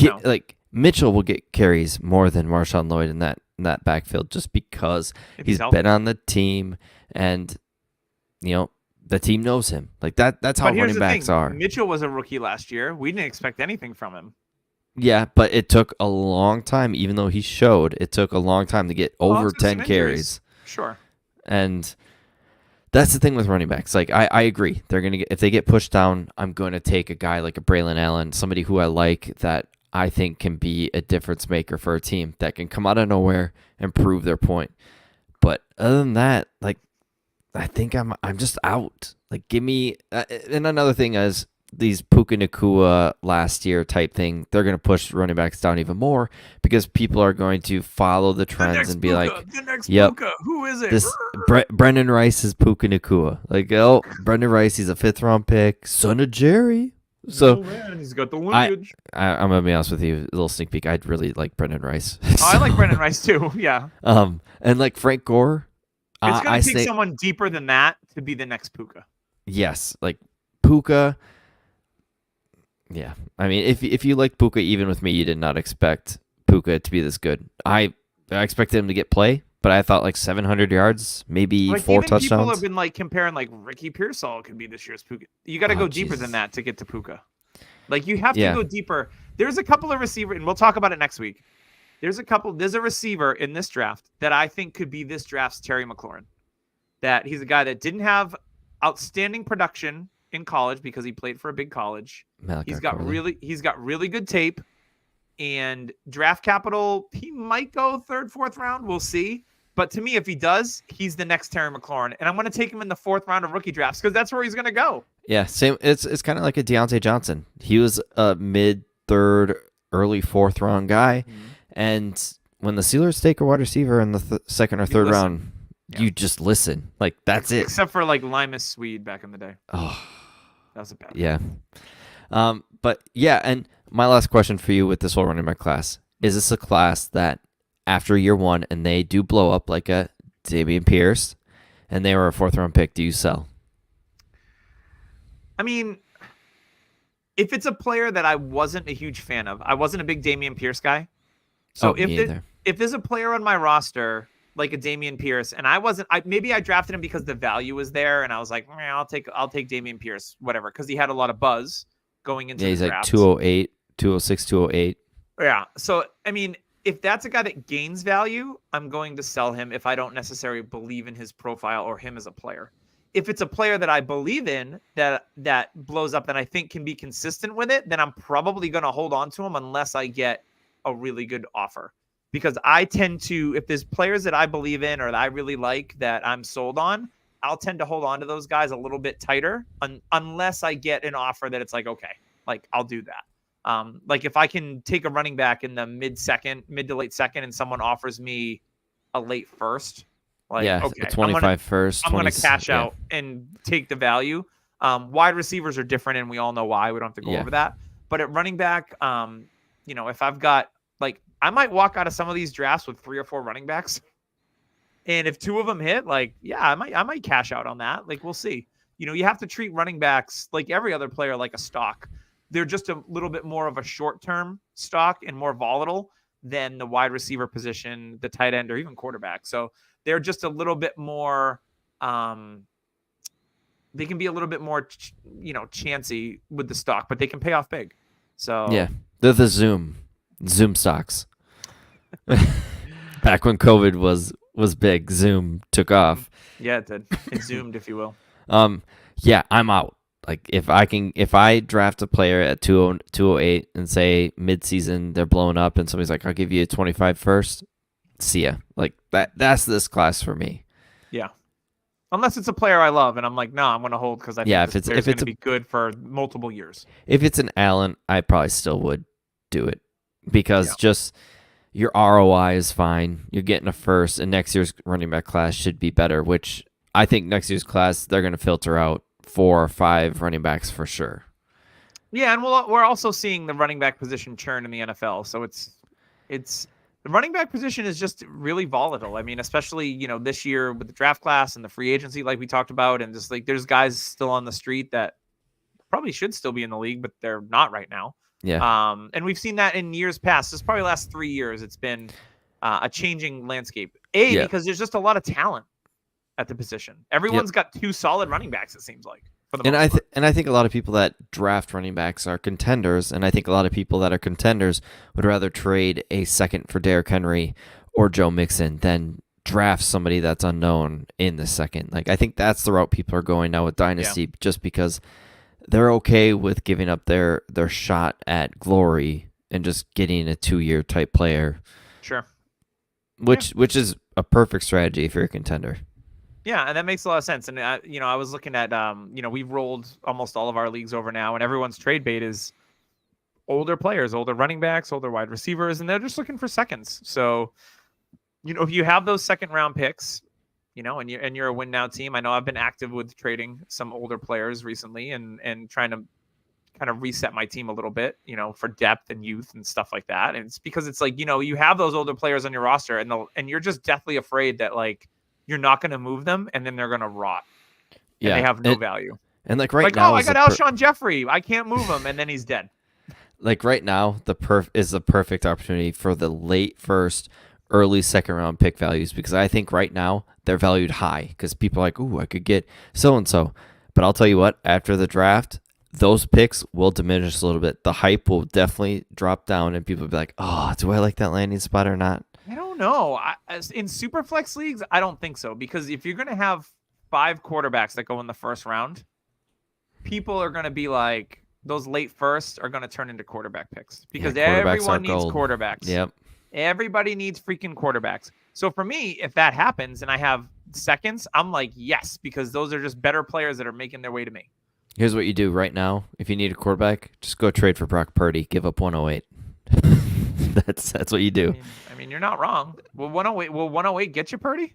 No. Like Mitchell will get carries more than Marshawn Lloyd in that backfield, just because he's been on the team and the team knows him. Like that's how running backs are. Mitchell was a rookie last year. We didn't expect anything from him. Yeah, but it took a long time, even though he showed, it took a long time to get over 10 carries. Sure. And that's the thing with running backs. Like I agree. They're going to get, if they get pushed down, I'm going to take a guy like a Braylon Allen, somebody who I like that I think can be a difference maker for a team, that can come out of nowhere and prove their point. But other than that, like I think I'm just out. Like give me and another thing is, these Puka Nacua last year type thing, they're going to push running backs down even more, because people are going to follow the trends and be Puka, like, the next yep, Puka. Who is it? This Brendan Rice is Puka Nacua. Like, oh, Brendan Rice, he's a 5th round pick, son of Jerry. So man, he's got the lineage. I'm going to be honest with you, a little sneak peek, I'd really like Brendan Rice. So, I like Brendan Rice too, yeah. And like Frank Gore. It's going to take someone deeper than that to be the next Puka. Yes, like Puka. Yeah, I mean, if you like Puka, even with me, you did not expect Puka to be this good. I expected him to get play, but I thought like 700 yards, maybe like 4 touchdowns. People have been like comparing like Ricky Pearsall could be this year's Puka. You got to go deeper than that to get to Puka. Like you have to go deeper. There's a couple of receivers, and we'll talk about it next week. There's a receiver in this draft that I think could be this draft's Terry McLaurin. That he's a guy that didn't have outstanding production in college because he played for a big college. He's got really good tape and draft capital. He might go 3rd, 4th round. We'll see. But to me, if he does, he's the next Terry McLaurin, and I'm going to take him in the 4th round of rookie drafts because that's where he's going to go. Yeah, same. It's kind of like a Deontay Johnson. He was a mid-3rd, early 4th round guy, and when the Steelers take a wide receiver in the 2nd or 3rd round, you just listen. Like that's it. Except for like Limas Swede back in the day. Oh. That was a bad one. But yeah, and my last question for you with this whole running back class, is this a class that after year 1 and they do blow up like a Dameon Pierce and they were a 4th round pick, do you sell? I mean, if it's a player that I wasn't a huge fan of, I wasn't a big Dameon Pierce guy. So if there's a player on my roster like a Dameon Pierce, and maybe I drafted him because the value was there, and I was like, I'll take Dameon Pierce, whatever, because he had a lot of buzz going into the draft. He's like 208, 206, 208. Yeah. So I mean, if that's a guy that gains value, I'm going to sell him if I don't necessarily believe in his profile or him as a player. If it's a player that I believe in that blows up, that I think can be consistent with it, then I'm probably going to hold on to him unless I get a really good offer. Because I tend to, if there's players that I believe in or that I really like that I'm sold on, I'll tend to hold on to those guys a little bit tighter unless I get an offer that it's like, okay, like I'll do that. Like if I can take a running back in the mid to late second and someone offers me a late first, like, okay, 25 first. I'm going to cash out and take the value. Wide receivers are different, and we all know why. We don't have to go over that. But at running back, if I've got, like, I might walk out of some of these drafts with 3 or 4 running backs. And if 2 of them hit, like, I might cash out on that. Like, we'll see. You have to treat running backs like every other player, like a stock. They're just a little bit more of a short-term stock and more volatile than the wide receiver position, the tight end, or even quarterback. So they're just a little bit more, they can be a little bit more, chancy with the stock, but they can pay off big. So yeah, they're the Zoom stocks. Back when COVID was big, Zoom took off. Yeah, it did. It zoomed, if you will. Yeah, I'm out. Like if I draft a player at 208 and say mid-season they're blowing up and somebody's like, I'll give you a 25 first, see ya. Like that's this class for me. Yeah. Unless it's a player I love and I'm like, no, I'm going to hold because I think it's going to be good for multiple years. If it's an Allen, I probably still would do it because just your ROI is fine. You're getting a first, and next year's running back class should be better, which I think next year's class, they're going to filter out 4 or 5 running backs for sure. Yeah, and we're also seeing the running back position churn in the NFL. So it's the running back position is just really volatile. I mean, especially, this year with the draft class and the free agency, like we talked about, and just like there's guys still on the street that probably should still be in the league, but they're not right now. Yeah. And we've seen that in years past. This probably the last 3 years. It's been a changing landscape. Because there's just a lot of talent at the position. Everyone's got 2 solid running backs, it seems like. And I think a lot of people that draft running backs are contenders, and I think a lot of people that are contenders would rather trade a second for Derrick Henry or Joe Mixon than draft somebody that's unknown in the second. Like I think that's the route people are going now with Dynasty, just because they're okay with giving up their shot at glory and just getting a 2-year type player. Sure. Which is a perfect strategy if you're a contender. Yeah, and that makes a lot of sense. And I was looking at we've rolled almost all of our leagues over now, and everyone's trade bait is older players, older running backs, older wide receivers, and they're just looking for seconds. So, if you have those second round picks, and you're a win now team. I know I've been active with trading some older players recently and trying to kind of reset my team a little bit, for depth and youth and stuff like that. And it's because it's like, you have those older players on your roster and you're just deathly afraid that like you're not going to move them and then they're going to rot. And they have no value. And like now, I got Alshon Jeffrey. I can't move him. And then he's dead. Like right now, is the perfect opportunity for the late first, early second round pick values, because I think right now they're valued high because people are like, ooh, I could get so-and-so. But I'll tell you what, after the draft, those picks will diminish a little bit. The hype will definitely drop down and people will be like, oh, do I like that landing spot or not? I don't know. In Superflex leagues, I don't think so, because if you're going to have 5 quarterbacks that go in the first round, people are going to be like, those late firsts are going to turn into quarterback picks because everyone needs quarterbacks. Yep. Everybody needs freaking quarterbacks. So for me, if that happens and I have seconds, I'm like, yes, because those are just better players that are making their way to me. Here's what you do right now. If you need a quarterback, just go trade for Brock Purdy. Give up 108. That's what you do. I mean, you're not wrong. Will 108 get you Purdy?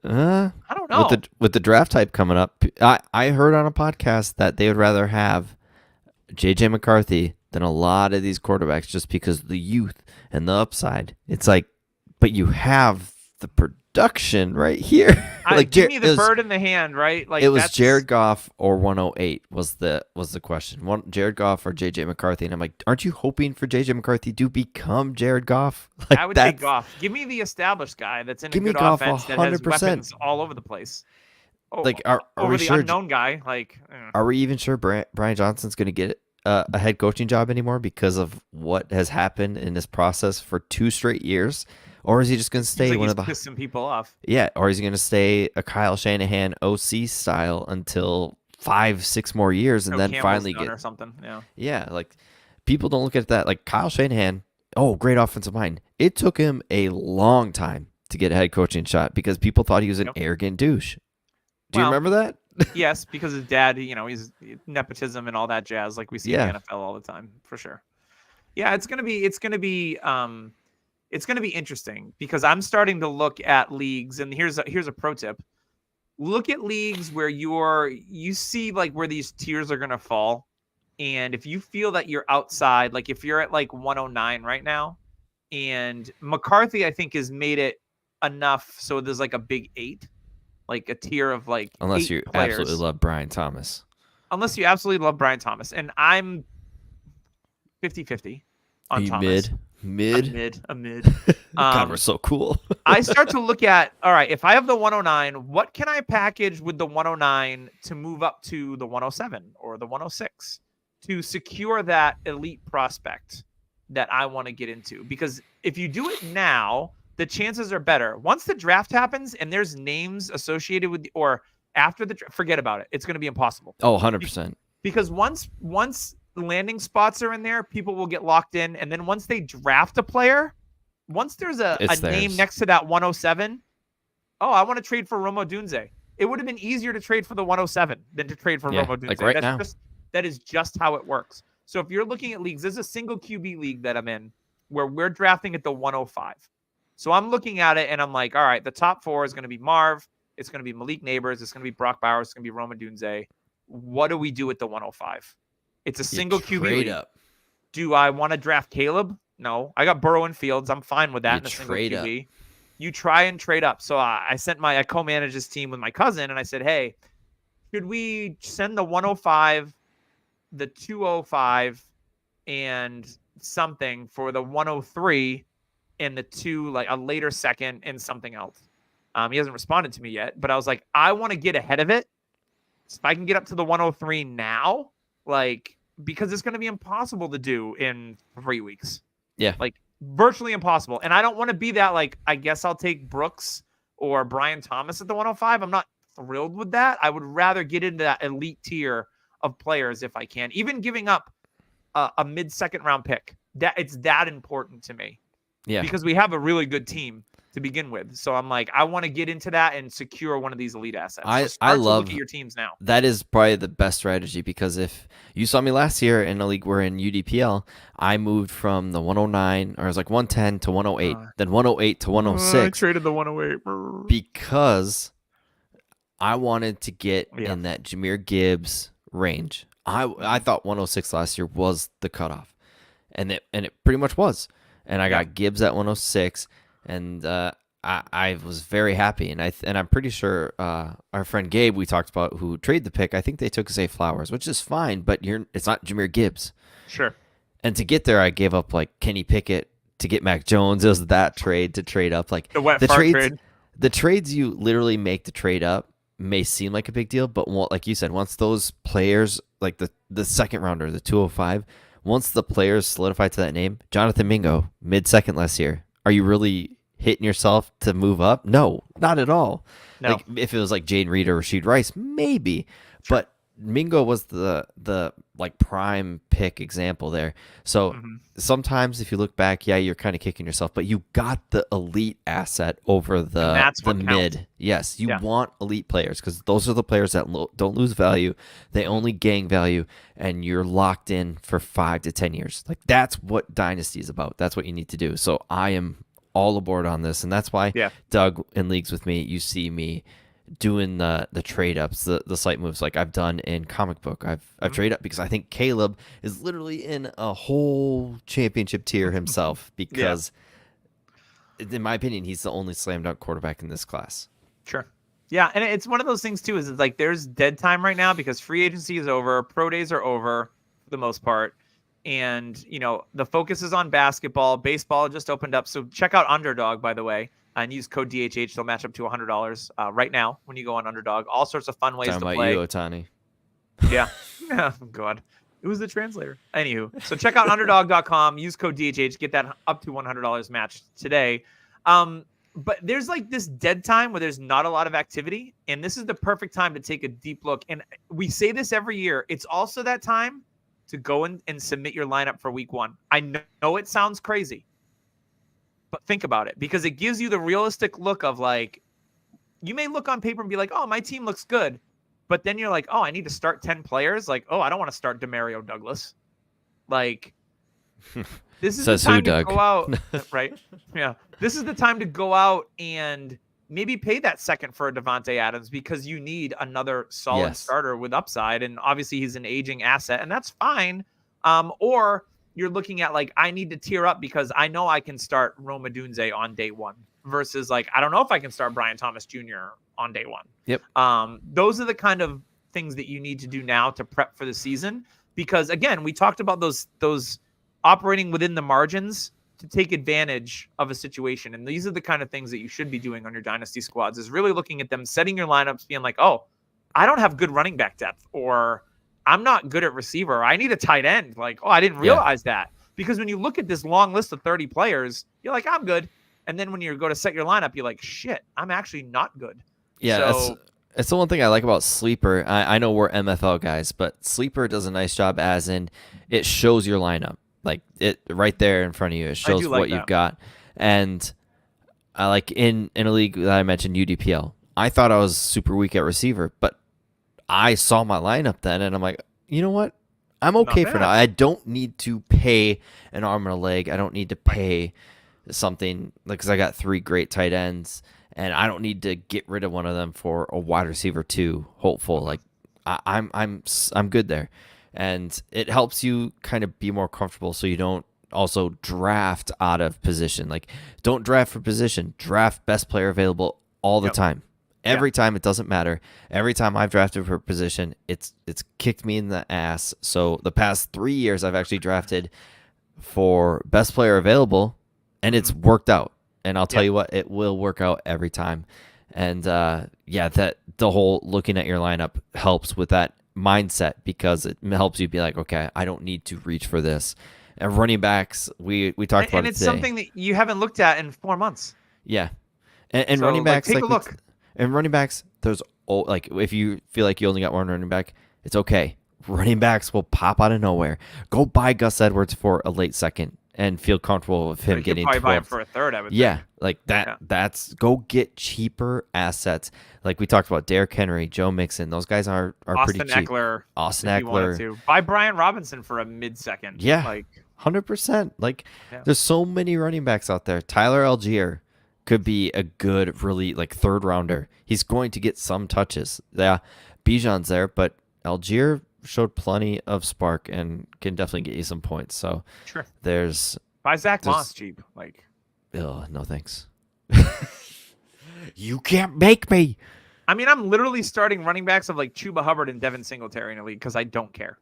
I don't know. With the draft type coming up, I heard on a podcast that they would rather have JJ McCarthy than a lot of these quarterbacks just because of the youth and the upside. It's like, but you have the production right here. Like give me the bird in the hand, right? Like it was Jared Goff or 108 was the question. Jared Goff or JJ McCarthy, and I'm like, aren't you hoping for JJ McCarthy to become Jared Goff? Like, I would take Goff. Give me the established guy that's in a good offense 100%. That has weapons all over the place. Like, are we the sure unknown guy? Like, are we even sure Brian Johnson's going to get a head coaching job anymore because of what has happened in this process for 2 straight years, or is he just going to stay one of the pissing people off? Yeah, or is he going to stay a Kyle Shanahan OC style until 5-6 more years and then Campbell's finally done get or something? Yeah, like people don't look at that like Kyle Shanahan. Oh, great offensive mind. It took him a long time to get a head coaching shot because people thought he was an arrogant douche. Do you remember that? Yes, because his dad, he's nepotism and all that jazz, like we see in the NFL all the time, for sure. Yeah, it's gonna be interesting because I'm starting to look at leagues, and here's a pro tip: look at leagues where you see like where these tiers are gonna fall, and if you feel that you're outside, like if you're at like 109 right now, and McCarthy, I think, has made it enough so there's like a big 8. Like a tier of like unless you absolutely love Brian Thomas. Unless you absolutely love Brian Thomas. And I'm 50-50 on Thomas. Mid? A mid. God, we're so cool. I start to look at, all right, if I have the 109, what can I package with the 109 to move up to the 107 or the 106 to secure that elite prospect that I want to get into? Because if you do it now, the chances are better. Once the draft happens and there's names associated with or after the draft, forget about it. It's going to be impossible. Oh, 100%. Because once landing spots are in there, people will get locked in. And then once they draft a player, once there's a name next to that 107, I want to trade for Rome Odunze. It would have been easier to trade for the 107 than to trade for Rome Odunze. Like right now. That is just how it works. So if you're looking at leagues, there's a single QB league that I'm in where we're drafting at the 105. So I'm looking at it and I'm like, all right, the top 4 is going to be Marv. It's going to be Malik Neighbors. It's going to be Brock Bowers. It's going to be Rome Odunze. What do we do at the 105? It's a single QB league. Up. Do I want to draft Caleb? No. I got Burrow and Fields. I'm fine with that in a single QB. You try and trade up. So I co-managed this team with my cousin and I said, hey, should we send the 105, the 205, and something for the 103 and the 2, like a later second and something else? He hasn't responded to me yet, but I was like, I want to get ahead of it. So if I can get up to the 103 now, like, because it's going to be impossible to do in 3 weeks. Yeah. Like virtually impossible. And I don't want to be that, like, I guess I'll take Brooks or Brian Thomas at the 105. I'm not thrilled with that. I would rather get into that elite tier of players if I can, even giving up a mid-second round pick. That it's that important to me. Yeah. Because we have a really good team to begin with. So I'm like, I want to get into that and secure one of these elite assets. I love look at your teams now. That is probably the best strategy because if you saw me last year in a league we're in UDPL, I moved from the 109 or it was like 110 to 108, then 108 to 106. I traded the 108 because I wanted to get in that Jahmyr Gibbs range. I thought 106 last year was the cutoff, and it pretty much was. And I got Gibbs at 106, and I was very happy. And I'm pretty sure our friend Gabe we talked about who traded the pick. I think they took Zay Flowers, which is fine, but it's not Jahmyr Gibbs. Sure. And to get there, I gave up like Kenny Pickett to get Mac Jones. It was that trade to trade up, like the trades. Trade. The trades you literally make to trade up may seem like a big deal, but like you said, once those players, like the second rounder, the 205. Once the players solidify to that name, Jonathan Mingo, mid-second last year, are you really hitting yourself to move up? No, not at all. No. Like if it was like Jaden Reed or Rashid Rice, maybe. Sure. But Mingo was the like prime pick example there. So sometimes if you look back, you're kind of kicking yourself, but you got the elite asset over the mid. Counts. Yes, you want elite players because those are the players that don't lose value. They only gain value, and you're locked in for 5 to 10 years. Like that's what Dynasty is about. That's what you need to do. So I am all aboard on this, and that's why Doug in leagues with me, you see me doing the trade ups, the slight moves like I've done in comic book. I've trade up because I think Caleb is literally in a whole championship tier himself because in my opinion, he's the only slam dunk quarterback in this class. Sure. Yeah. And it's one of those things too, is it's like there's dead time right now because free agency is over. Pro days are over for the most part. And, the focus is on basketball. Baseball just opened up. So check out Underdog, by the way. And use code DHH. They'll match up to $100 right now when you go on Underdog. All sorts of fun ways to play. You, Ohtani. Yeah. Oh, God. It was the translator. Anywho, so check out underdog.com. Use code DHH. Get that up to $100 match today. But there's like this dead time where there's not a lot of activity. And this is the perfect time to take a deep look. And we say this every year. It's also that time to go in and submit your lineup for week 1. I know it sounds crazy, but think about it, because it gives you the realistic look of like, you may look on paper and be like, oh, my team looks good. But then you're like, oh, I need to start 10 players. Like, oh, I don't want to start Demario Douglas. Like, this is the time to go out. Right? Yeah. This is the time to go out and maybe pay that second for a Devontae Adams, because you need another solid starter with upside. And obviously he's an aging asset, and that's fine. Or you're looking at like, I need to tier up because I know I can start Rome Odunze on day 1 versus like, I don't know if I can start Brian Thomas Jr. on day 1. Yep. Those are the kind of things that you need to do now to prep for the season, because again, we talked about those operating within the margins to take advantage of a situation. And these are the kind of things that you should be doing on your dynasty squads, is really looking at them, setting your lineups, being like, oh, I don't have good running back depth, or I'm not good at receiver, or I need a tight end. Like, oh, I didn't realize that. Because when you look at this long list of 30 players, you're like, I'm good. And then when you go to set your lineup, you're like, shit, I'm actually not good. Yeah, it's the one thing I like about Sleeper. I know we're MFL guys, but Sleeper does a nice job, as in it shows your lineup. Like, it right there in front of you. It shows what you've got. And I like in a league that I mentioned, UDPL, I thought I was super weak at receiver, but I saw my lineup then, and I'm like, you know what? I'm okay for now. I don't need to pay an arm and a leg. I don't need to pay something, like, because I got 3 great tight ends, and I don't need to get rid of one of them for a wide receiver 2 hopeful. Like, I'm good there. And it helps you kind of be more comfortable, so you don't also draft out of position. Like, don't draft for position. Draft best player available all the time. Every time, it doesn't matter. Every time I've drafted for position, it's kicked me in the ass. So the past 3 years, I've actually drafted for best player available, and it's worked out. And I'll tell you what, it will work out every time. And that the whole looking at your lineup helps with that mindset, because it helps you be like, okay, I don't need to reach for this. And running backs, we talked about it and it's today. Something that you haven't looked at in 4 months. Yeah, and so, running backs, take a look. And running backs, there's like, if you feel like you only got one running back, it's okay. Running backs will pop out of nowhere. Go buy Gus Edwards for a late second and feel comfortable with him getting 12. Buy him for a third, I would think. Like that. Yeah. That's, go get cheaper assets. Like we talked about, Derrick Henry, Joe Mixon. Those guys are pretty cheap. Austin Eckler. Buy Brian Robinson for a mid-second. Yeah, like 100%. Like there's so many running backs out there. Tyler Algier could be a good, really like 3rd rounder. He's going to get some touches. Yeah, Bijan's there, but Algier showed plenty of spark and can definitely get you some points. So sure, buy Zach Moss cheap. Like, no thanks. You can't make me. I mean, I'm literally starting running backs of like Chuba Hubbard and Devin Singletary in a league because I don't care.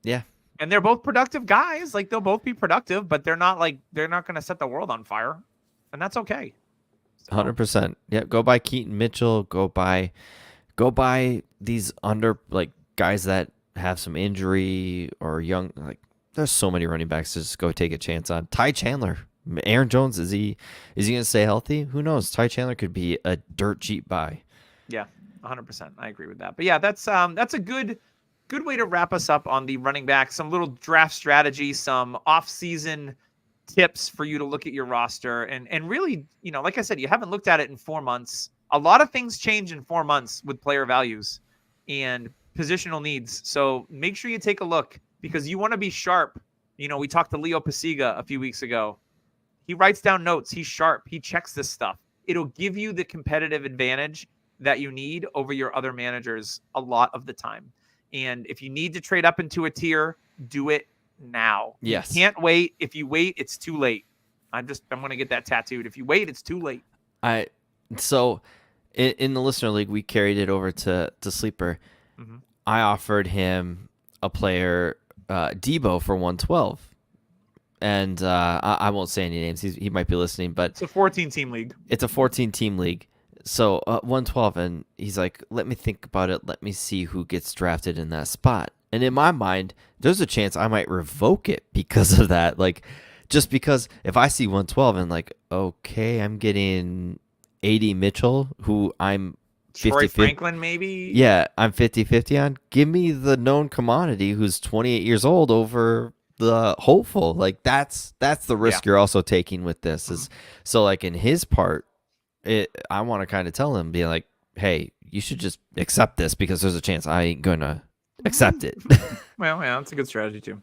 Yeah, and they're both productive guys. Like, they'll both be productive, but they're not going to set the world on fire, and that's okay. 100%. Yeah, go buy Keaton Mitchell. Go buy these like guys that have some injury or young. Like, there's so many running backs to just go take a chance on. Ty Chandler, Aaron Jones, is he going to stay healthy? Who knows? Ty Chandler could be a dirt cheap buy. Yeah, 100%. I agree with that. But yeah, that's a good way to wrap us up on the running back. Some little draft strategy, some off-season tips for you to look at your roster, and really, like I said, you haven't looked at it in 4 months. A lot of things change in 4 months with player values and positional needs. So make sure you take a look, because you want to be sharp. We talked to Leo Pasiga a few weeks ago. He writes down notes. He's sharp. He checks this stuff. It'll give you the competitive advantage that you need over your other managers a lot of the time. And if you need to trade up into a tier, do it now. Yes. You can't wait. If you wait, it's too late. I'm going to get that tattooed. If you wait, it's too late. So in the listener league, we carried it over to Sleeper. Mm-hmm. I offered him a player, Debo, for 112. And I won't say any names. He might be listening, but it's a 14-team league. It's a 14-team league. So 112, and he's like, let me think about it. Let me see who gets drafted in that spot. And in my mind, there's a chance I might revoke it because of that. Like, just because if I see 112 and like, okay, I'm getting AD Mitchell, who I'm Troy Franklin, maybe? Yeah, I'm 50-50 on. Give me the known commodity who's 28 years old over the hopeful. Like, that's the risk you're also taking with this. Is so like in his part, I want to kind of tell him, be like, hey, you should just accept this because there's a chance I ain't gonna accept it. Well, yeah, that's a good strategy too.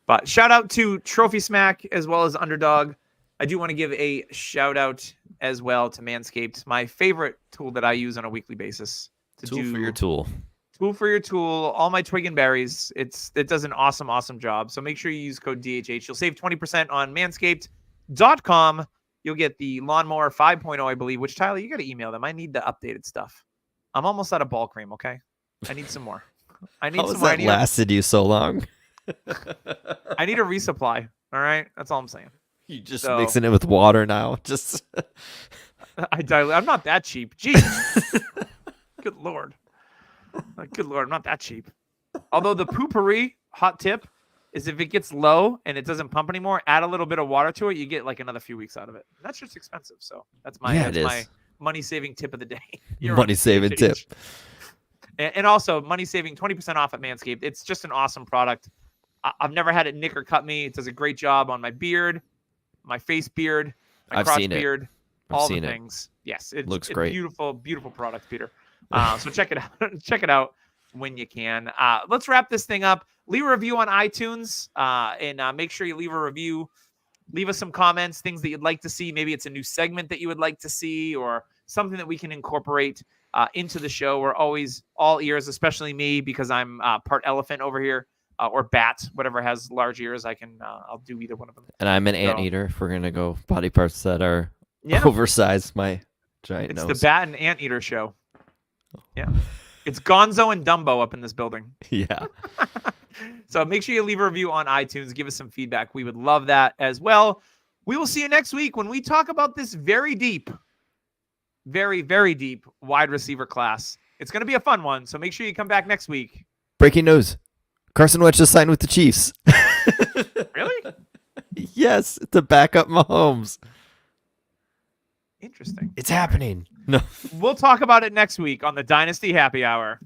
But shout out to Trophy Smack as well as Underdog. I do want to give a shout out as well to Manscaped, my favorite tool that I use on a weekly basis. Tool for your tool. Tool for your tool. All my twig and berries. It does an awesome job. So make sure you use code DHH. You'll save 20% on manscaped.com. You'll get the Lawnmower 5.0, I believe, which, Tyler, you got to email them. I need the updated stuff. I'm almost out of ball cream, okay? I need some more. I need some more. How has that lasted you so long? I need a resupply. All right? That's all I'm saying. You just mixing it with water now. Just I'm not that cheap. Jeez. Good Lord. Good Lord, I'm not that cheap. Although the Poopery hot tip is if it gets low and it doesn't pump anymore, add a little bit of water to it, you get like another few weeks out of it. That's just expensive. So that's my money-saving tip of the day. Money-saving tip. And also money-saving 20% off at Manscaped. It's just an awesome product. I've never had it nick or cut me. It does a great job on my beard, my face beard, my crotch beard, all the things. Yes, it looks great. Beautiful, beautiful product, Peter. So check it out. Check it out when you can. Let's wrap this thing up. Leave a review on iTunes and make sure you leave a review. Leave us some comments, things that you'd like to see. Maybe it's a new segment that you would like to see or something that we can incorporate into the show. We're always all ears, especially me because I'm part elephant over here or bat, whatever has large ears. I'll do either one of them. And I'm an anteater if we're going to go body parts that are oversized. My giant nose. It's the bat and anteater show. Yeah. It's Gonzo and Dumbo up in this building. Yeah. So make sure you leave a review on iTunes. Give us some feedback. We would love that as well. We will see you next week when we talk about this very deep, very, very deep wide receiver class. It's going to be a fun one. So make sure you come back next week. Breaking news. Carson Wentz just signed with the Chiefs. Really? Yes. To back up Mahomes. Interesting. It's happening. No. We'll talk about it next week on the Dynasty Happy Hour.